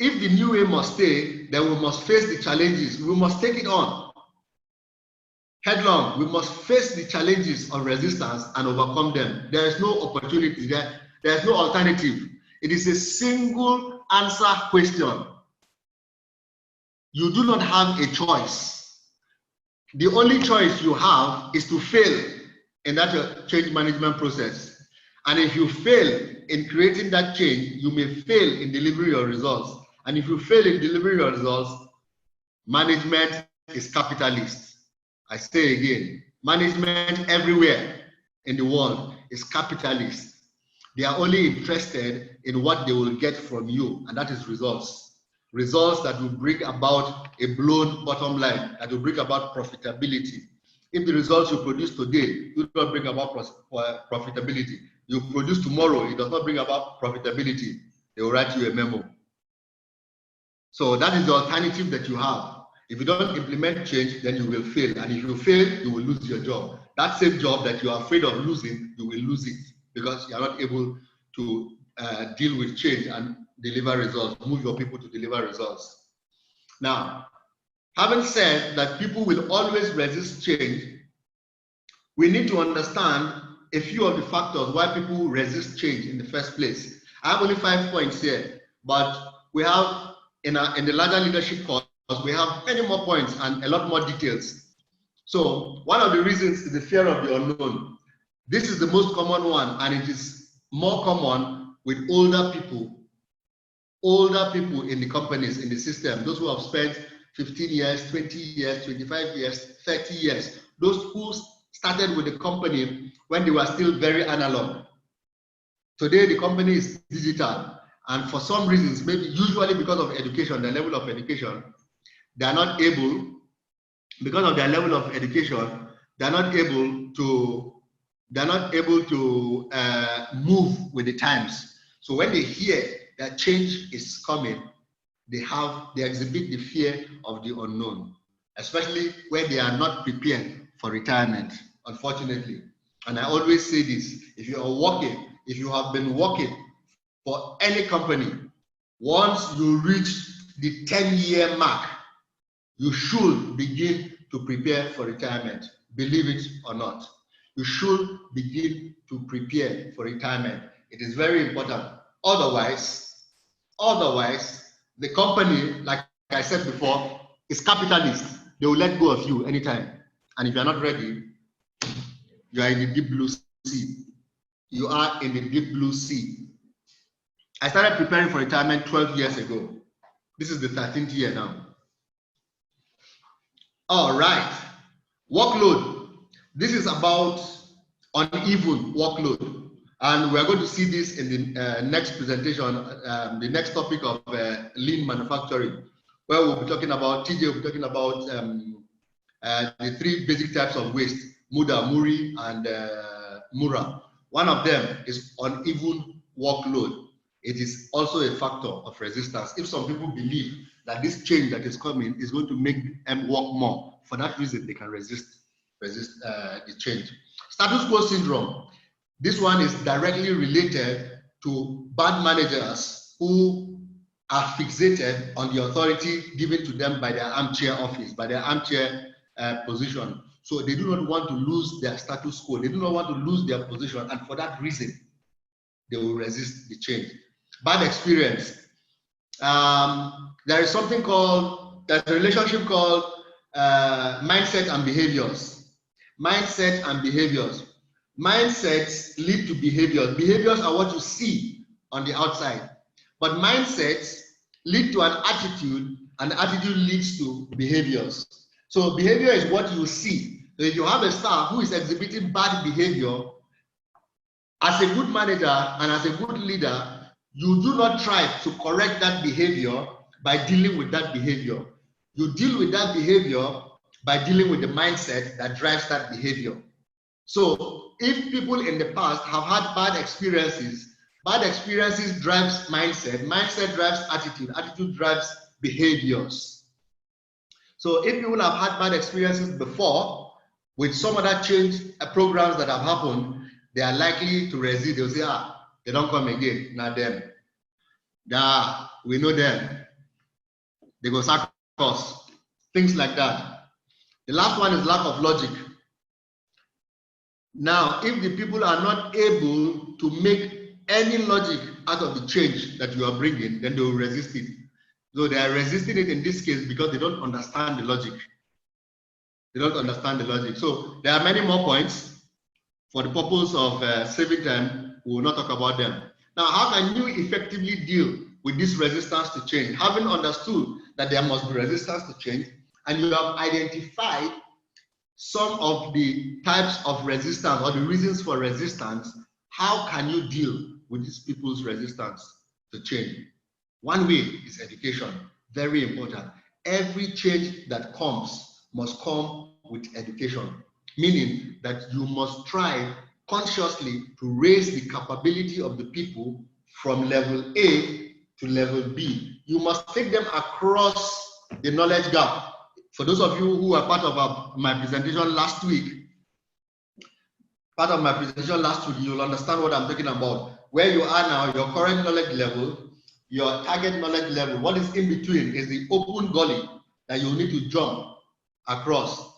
if the new way must stay, then we must face the challenges. We must take it on headlong. We must face the challenges of resistance and overcome them. There is no opportunity there. There is no alternative. It is a single answer question. You do not have a choice. The only choice you have is to fail in that change management process. And if you fail in creating that change, you may fail in delivering your results. And if you fail in delivering your results, management is capitalist. I say again, management everywhere in the world is capitalist. They are only interested in what they will get from you, and that is results. Results that will bring about a blown bottom line, that will bring about profitability. If the results you produce today do not bring about profitability, you produce tomorrow, it does not bring about profitability, they will write you a memo. So that is the alternative that you have. If you don't implement change, then you will fail. And if you fail, you will lose your job. That same job that you are afraid of losing, you will lose it because you are not able to deal with change and deliver results, move your people to deliver results. Now, having said that people will always resist change, we need to understand a few of the factors why people resist change in the first place. I have only 5 points here, but we have in the larger leadership course, we have many more points and a lot more details. So one of the reasons is the fear of the unknown. This is the most common one, and it is more common with older people in the companies, in the system, those who have spent 15 years, 20 years, 25 years, 30 years, those who started with the company when they were still very analog. Today, the company is digital, and for some reasons, maybe usually because of education, the level of education, they are not able, because of their level of education, they are not able to move with the times. So when they hear that change is coming, they exhibit the fear of the unknown, especially when they are not prepared for retirement, unfortunately. And I always say this: if you have been working for any company, once you reach the 10-year mark, you should begin to prepare for retirement. Believe it or not, you should begin to prepare for retirement. It is very important. Otherwise, the company, like I said before, is capitalist. They will let go of you anytime. And if you're not ready, you are in the deep blue sea. You are in the deep blue sea. I started preparing for retirement 12 years ago. This is the 13th year now. All right. Workload. This is about uneven workload. And we're going to see this in the next presentation, the next topic of lean manufacturing, where we'll be talking about, TJ will be talking about the three basic types of waste, Muda, Muri, and Mura. One of them is uneven workload. It is also a factor of resistance. If some people believe that this change that is coming is going to make them work more, for that reason, they can resist the change. Status quo syndrome. This one is directly related to bad managers who are fixated on the authority given to them by their armchair office, by their armchair position. So they do not want to lose their status quo. They do not want to lose their position. And for that reason, they will resist the change. Bad experience. There is something called, there's a relationship called mindset and behaviors. Mindset and behaviors. Mindsets lead to behaviors. Behaviors are what you see on the outside. But mindsets lead to an attitude, and attitude leads to behaviors. So behavior is what you see. So if you have a staff who is exhibiting bad behavior, as a good manager and as a good leader, you do not try to correct that behavior by dealing with that behavior. You deal with that behavior by dealing with the mindset that drives that behavior. So if people in the past have had bad experiences drives mindset, mindset drives attitude, attitude drives behaviors. So if people have had bad experiences before with some other change programs that have happened, they are likely to resist. They'll say, they don't come again, not them. We know them. They go sack us. Things like that. The last one is lack of logic. Now, if the people are not able to make any logic out of the change that you are bringing, then they will resist it. So they are resisting it in this case because they don't understand the logic. They don't understand the logic. So there are many more points. For the purpose of saving time, we will not talk about them. Now, how can you effectively deal with this resistance to change? Having understood that there must be resistance to change, and you have identified some of the types of resistance or the reasons for resistance, how can you deal with these people's resistance to change? One way is education, very important. Every change that comes must come with education, meaning that you must try consciously to raise the capability of the people from level A to level B. You must take them across the knowledge gap. For those of you who are part of my presentation last week, you'll understand what I'm talking about. Where you are now, your current knowledge level, your target knowledge level, what is in between is the open gully that you need to jump across.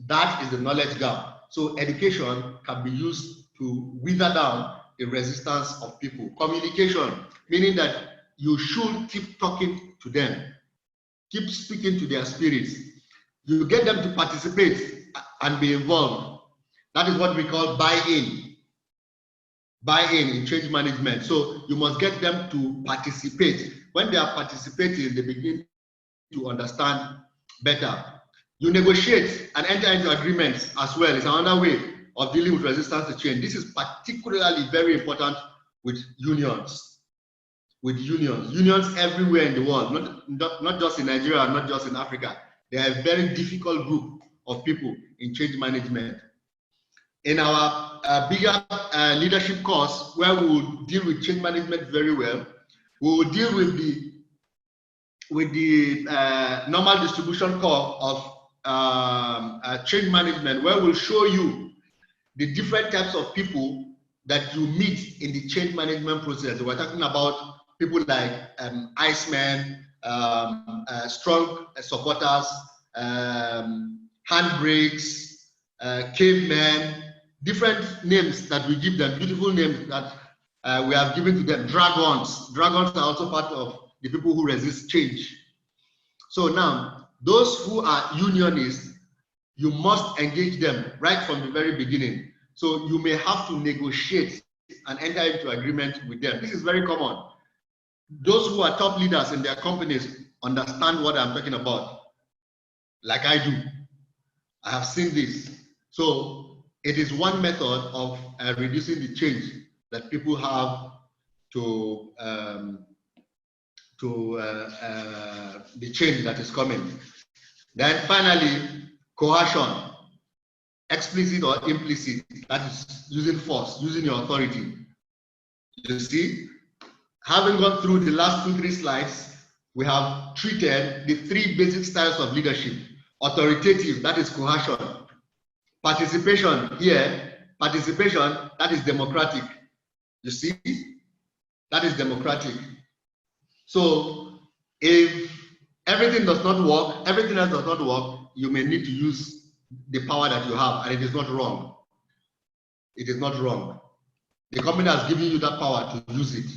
That is the knowledge gap. So education can be used to wither down the resistance of people. Communication, meaning that you should keep talking to them, keep speaking to their spirits. You get them to participate and be involved. That is what we call buy-in. Buy-in in change management. So you must get them to participate. When they are participating, they begin to understand better. You negotiate and enter into agreements as well. It's another way of dealing with resistance to change. This is particularly very important with unions. Unions everywhere in the world, not just in Nigeria, not just in Africa. They are a very difficult group of people in change management. In our bigger leadership course, where we will deal with change management very well, we will deal with the normal distribution curve of change management, where we'll show you the different types of people that you meet in the change management process. We're talking about people like Iceman, strong supporters, handbrakes, cavemen, different names that we give them, beautiful names that we have given to them. Dragons. Dragons are also part of the people who resist change. So now, those who are unionists you must engage them right from the very beginning. So you may have to negotiate and enter into agreement with them. This is very common. Those who are top leaders in their companies understand what I'm talking about, like I do. I have seen this. So it is one method of reducing the change that people have to the change that is coming. Then finally, coercion, explicit or implicit, that is using force, using your authority. You see, having gone through the last 2-3 slides, we have treated the 3 basic styles of leadership. Authoritative, that is coercion. Participation here, participation, that is democratic. You see, that is democratic. So if everything does not work, everything else does not work, you may need to use the power that you have, and it is not wrong. It is not wrong. The company has given you that power to use it.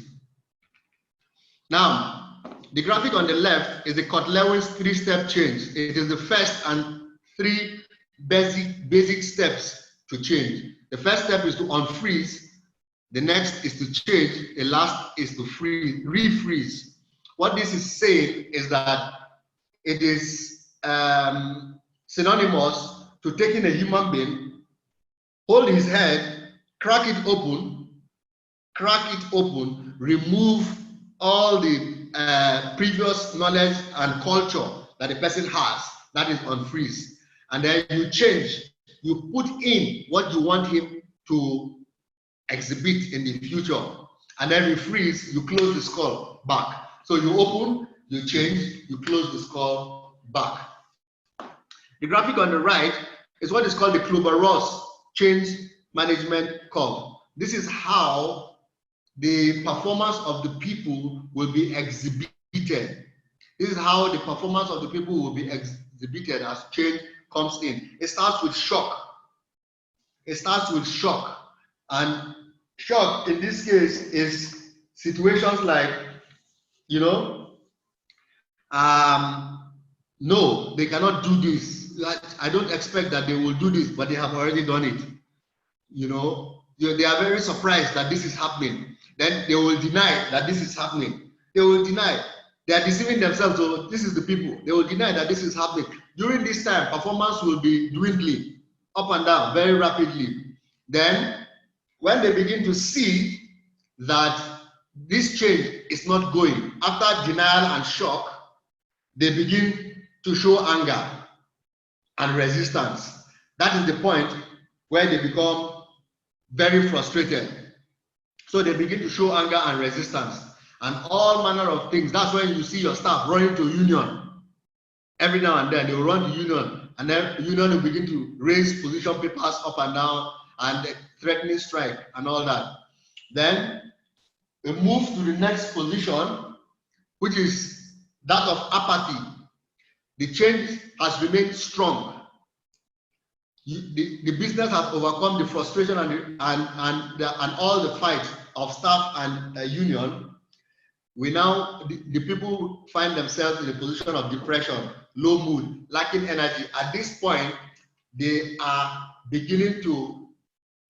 Now, the graphic on the left is the Kotler-Lewis 3-step change. It is the first and 3 basic steps to change. The first step is to unfreeze. The next is to change. The last is to refreeze. What this is saying is that it is synonymous to taking a human being, hold his head, crack it open, remove all the previous knowledge and culture that the person has, that is unfreeze. And then you change, you put in what you want him to exhibit in the future. And then you freeze, you close the skull back. So you open, you change, you close the skull back. The graphic on the right is what is called the Kluber-Ross change management curve. This is how the performance of the people will be exhibited. This is how the performance of the people will be exhibited as change comes in. It starts with shock. It starts with shock. And shock in this case is situations like, you know, no, they cannot do this. I don't expect that they will do this, but they have already done it. You know, they are very surprised that this is happening. Then they will deny that this is happening. They will deny. They are deceiving themselves. So this is the people. They will deny that this is happening. During this time, performance will be dwindling up and down very rapidly. Then, when they begin to see that this change is not going, after denial and shock, they begin to show anger and resistance. That is the point where they become very frustrated. So they begin to show anger and resistance and all manner of things. That's when you see your staff running to union. Every now and then they will run to union, and then the union will begin to raise position papers up and down and threatening strike and all that. Then we move to the next position, which is that of apathy. The change has remained strong. The business has overcome the frustration and all the fight of staff and union. We now, the people find themselves in a position of depression, low mood, lacking energy. At this point, they are beginning to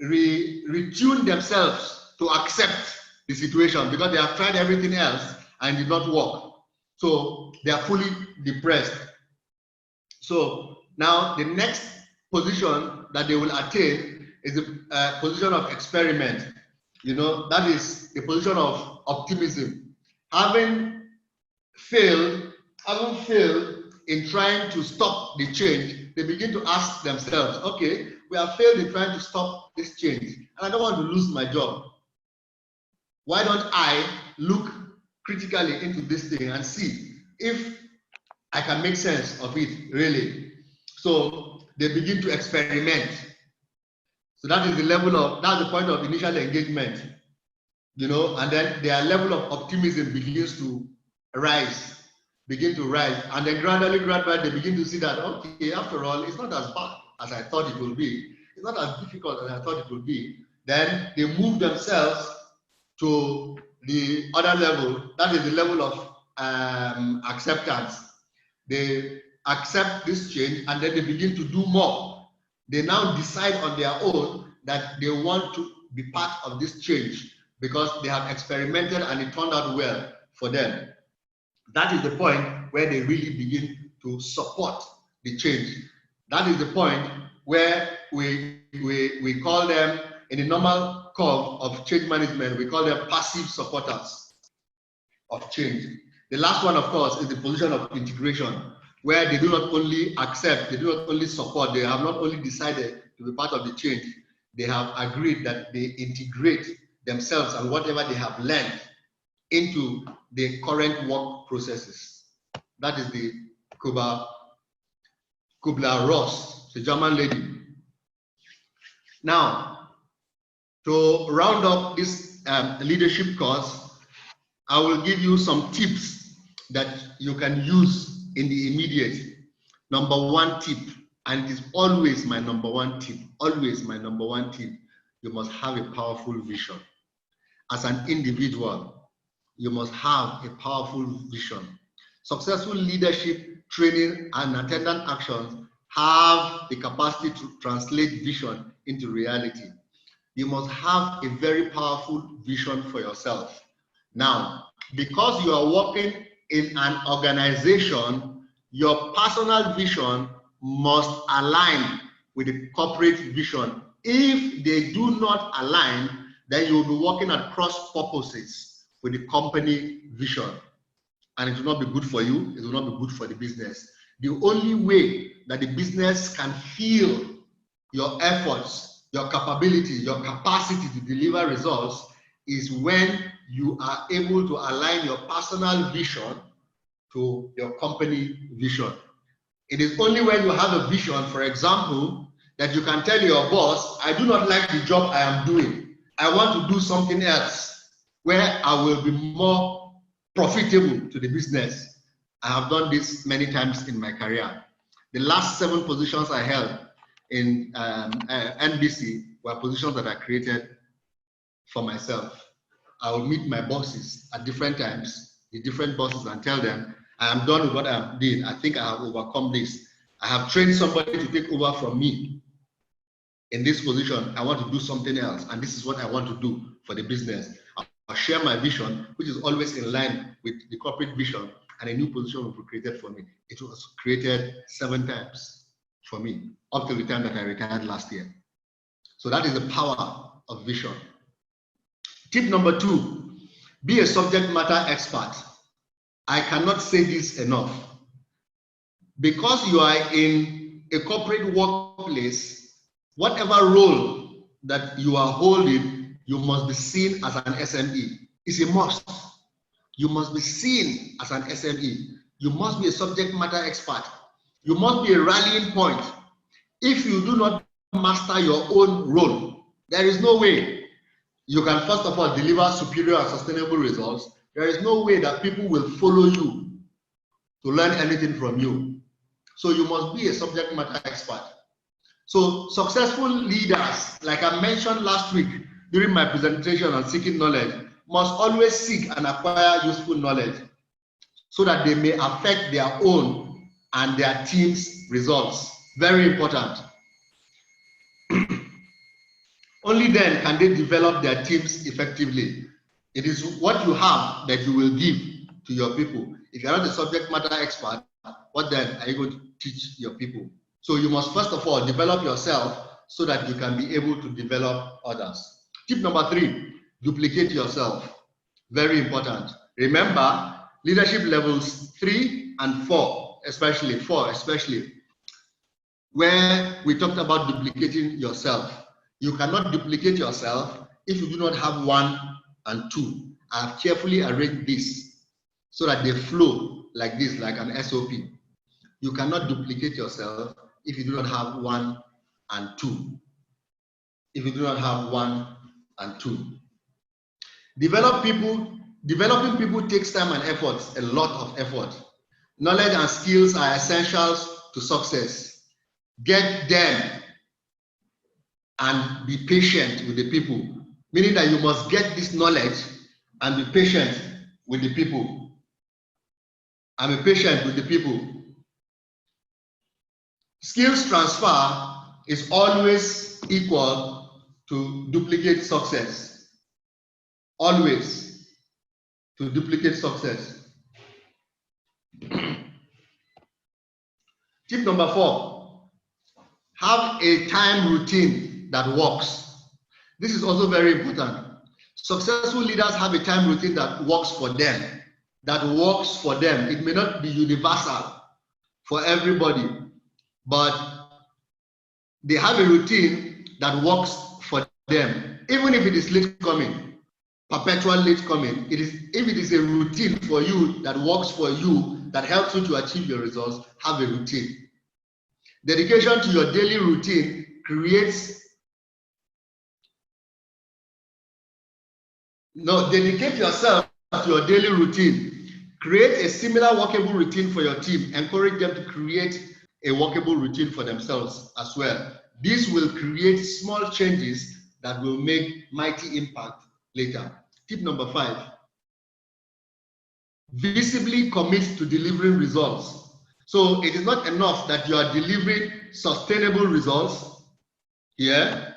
retune themselves to accept the situation because they have tried everything else and it did not work. So they are fully depressed. So now the next position that they will attain is a position of experiment. You know, that is a position of optimism. Having failed in trying to stop the change, they begin to ask themselves, okay, we have failed in trying to stop this change, and I don't want to lose my job. Why don't I look critically into this thing and see if I can make sense of it, really? So they begin to experiment. So that is the level of, that's the point of initial engagement, you know, and then their level of optimism begins to rise, and then gradually they begin to see that, okay, after all, it's not as bad as I thought it would be. It's not as difficult as I thought it would be. Then they move themselves to the other level, that is the level of acceptance. They accept this change, and then they begin to do more. They now decide on their own that they want to be part of this change because they have experimented and it turned out well for them. That is the point where they really begin to support the change. That is the point where we call them, in the normal curve of change management, we call them passive supporters of change. The last one, of course, is the position of integration, where they do not only accept, they do not only support, they have not only decided to be part of the change, they have agreed that they integrate themselves and whatever they have learned into the current work processes. That is the Kubler-Ross, the German lady. Now, to round up this leadership course, I will give you some tips that you can use in the immediate. Number one tip, and it is always my number one tip, always my number one tip, you must have a powerful vision. As an individual, you must have a powerful vision. Successful leadership, training, and attendant actions have the capacity to translate vision into reality. You must have a very powerful vision for yourself. Now, because you are working in an organization, your personal vision must align with the corporate vision. If they do not align, then you will be working at cross purposes with the company vision. And it will not be good for you, it will not be good for the business. The only way that the business can feel your efforts, your capability, your capacity to deliver results is when you are able to align your personal vision to your company vision. It is only when you have a vision, for example, that you can tell your boss, I do not like the job I am doing. I want to do something else where I will be more profitable to the business. I have done this many times in my career. The last 7 positions I held in NBC were positions that I created for myself. I will meet my bosses at different times, the different bosses, and tell them, I am done with what I am doing. I think I have overcome this. I have trained somebody to take over from me in this position. I want to do something else, and this is what I want to do for the business. I'll share my vision, which is always in line with the corporate vision, and a new position will be created for me. It was created 7 times for me, up till the time that I retired last year. So that is the power of vision. Tip number 2, be a subject matter expert. I cannot say this enough. Because you are in a corporate workplace, whatever role that you are holding, you must be seen as an SME. It's a must. You must be seen as an SME. You must be a subject matter expert. You must be a rallying point. If you do not master your own role, there is no way you can, first of all, deliver superior and sustainable results. There is no way that people will follow you to learn anything from you. So you must be a subject matter expert. So successful leaders, like I mentioned last week during my presentation on seeking knowledge, must always seek and acquire useful knowledge so that they may affect their own and their team's results. Very important. Only then can they develop their teams effectively. It is what you have that you will give to your people. If you're not a subject matter expert, what then are you going to teach your people? So you must first of all develop yourself so that you can be able to develop others. Tip number 3, duplicate yourself. Very important. Remember, leadership levels 3 and 4, especially 4, where we talked about duplicating yourself. You cannot duplicate yourself if you do not have 1 and 2. I have carefully arranged this so that they flow like this, like an SOP. You cannot duplicate yourself if you do not have 1 and 2. If you do not have 1 and 2. Developing people takes time and effort, a lot of effort. Knowledge and skills are essentials to success. Get them and be patient with the people, meaning that you must get this knowledge and be patient with the people. And be patient with the people. Skills transfer is always equal to duplicate success. Always to duplicate success. Tip number 4, have a time routine that works. This is also very important. Successful leaders have a time routine that works for them. It may not be universal for everybody, but they have a routine that works for them. Even if it is late coming, perpetual late coming, if it is a routine for you that works for you, that helps you to achieve your results, have a routine. Dedication to your daily routine dedicate yourself to your daily routine. Create a similar workable routine for your team. Encourage them to create a workable routine for themselves as well. This will create small changes that will make mighty impact later. Tip number 5, visibly commit to delivering results. So it is not enough that you are delivering sustainable results. Yeah,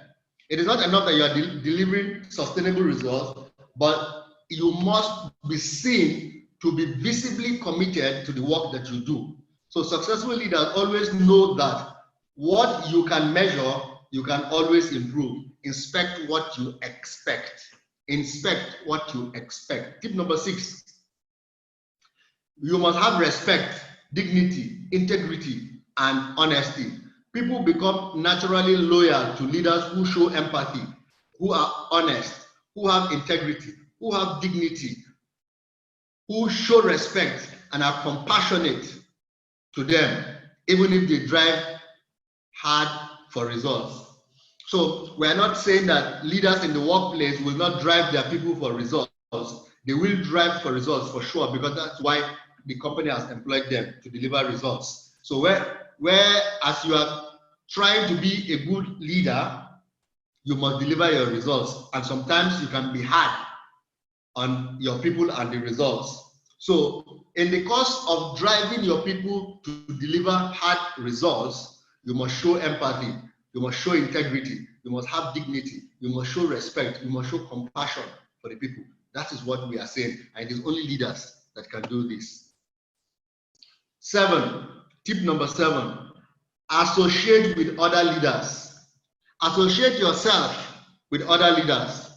it is not enough that you are delivering sustainable results, but you must be seen to be visibly committed to the work that you do. So successful leaders always know that what you can measure, you can always improve. Inspect what you expect. Inspect what you expect. Tip number 6, you must have respect, dignity, integrity, and honesty. People become naturally loyal to leaders who show empathy, who are honest, who have integrity, who have dignity, who show respect and are compassionate to them, even if they drive hard for results. So we are not saying that leaders in the workplace will not drive their people for results. They will drive for results for sure, because that's why the company has employed them to deliver results. So where as you are trying to be a good leader, you must deliver your results. And sometimes you can be hard on your people and the results. So in the course of driving your people to deliver hard results, you must show empathy, you must show integrity, you must have dignity, you must show respect, you must show compassion for the people. That is what we are saying, and it is only leaders that can do this. 7, tip number 7, associate with other leaders. Associate yourself with other leaders,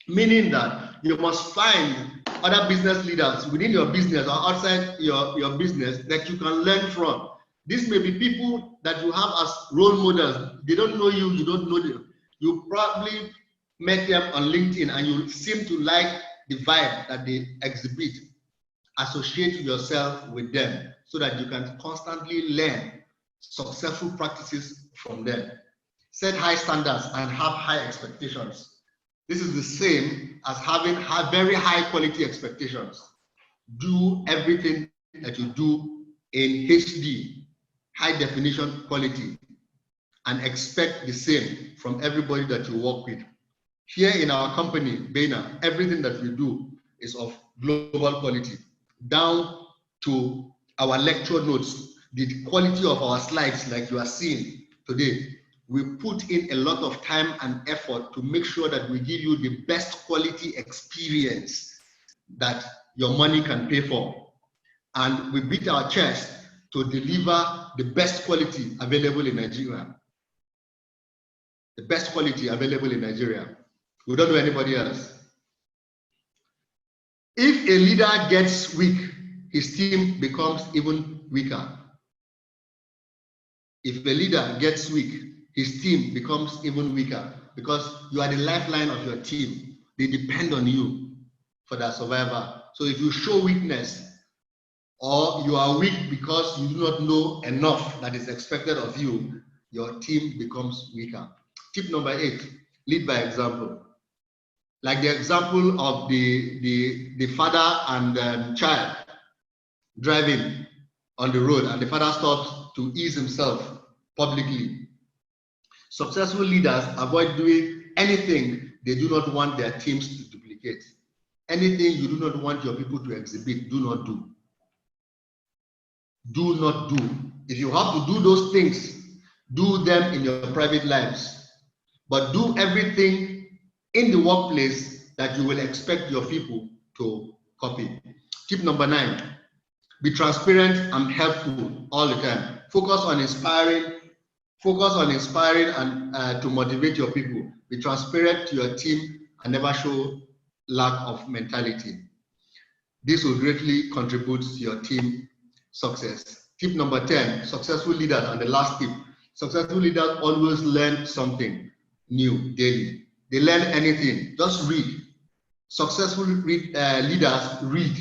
meaning that you must find other business leaders within your business or outside your business that you can learn from. This may be people that you have as role models. They don't know you, you don't know them. You probably met them on LinkedIn and you seem to like the vibe that they exhibit. Associate yourself with them so that you can constantly learn successful practices from them. Set high standards and have high expectations. This is the same as having very high quality expectations. Do everything that you do in HD, high definition quality, and expect the same from everybody that you work with. Here in our company, Baina, everything that we do is of global quality, down to our lecture notes, the quality of our slides like you are seeing today. We put in a lot of time and effort to make sure that we give you the best quality experience that your money can pay for. And we beat our chest to deliver the best quality available in Nigeria. The best quality available in Nigeria. We don't know anybody else. If a leader gets weak, his team becomes even weaker. If a leader gets weak, his team becomes even weaker, because you are the lifeline of your team. They depend on you for their survival. So if you show weakness, or you are weak because you do not know enough that is expected of you, your team becomes weaker. Tip number 8, lead by example. Like the example of the father and child driving on the road, and the father stops to ease himself publicly. Successful leaders avoid doing anything they do not want their teams to duplicate. Anything you do not want your people to exhibit, do not do. Do not do. If you have to do those things, do them in your private lives, but do everything in the workplace that you will expect your people to copy. Tip number 9, be transparent and helpful all the time. Focus on inspiring and to motivate your people. Be transparent to your team and never show lack of mentality. This will greatly contribute to your team success. Tip number 10, successful leaders, and the last tip, successful leaders always learn something new daily. They learn anything, just read. Successful leaders read.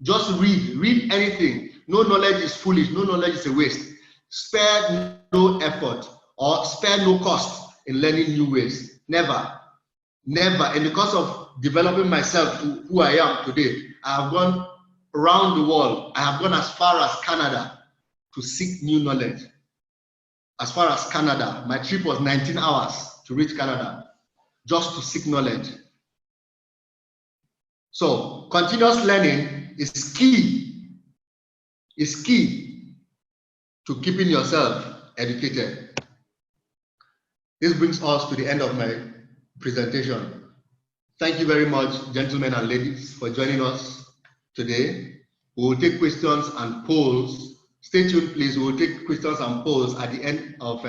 Just read anything. No knowledge is foolish, no knowledge is a waste. Spare no effort or spare no cost in learning new ways. Never. And because of developing myself to who I am today, I have gone around the world. I have gone as far as Canada to seek new knowledge. As far as Canada, my trip was 19 hours to reach Canada just to seek knowledge. So continuous learning is key to keeping yourself educated. This brings us to the end of my presentation. Thank you very much, gentlemen and ladies, for joining us today. We will take questions and polls. Stay tuned, please. We will take questions and polls at the end of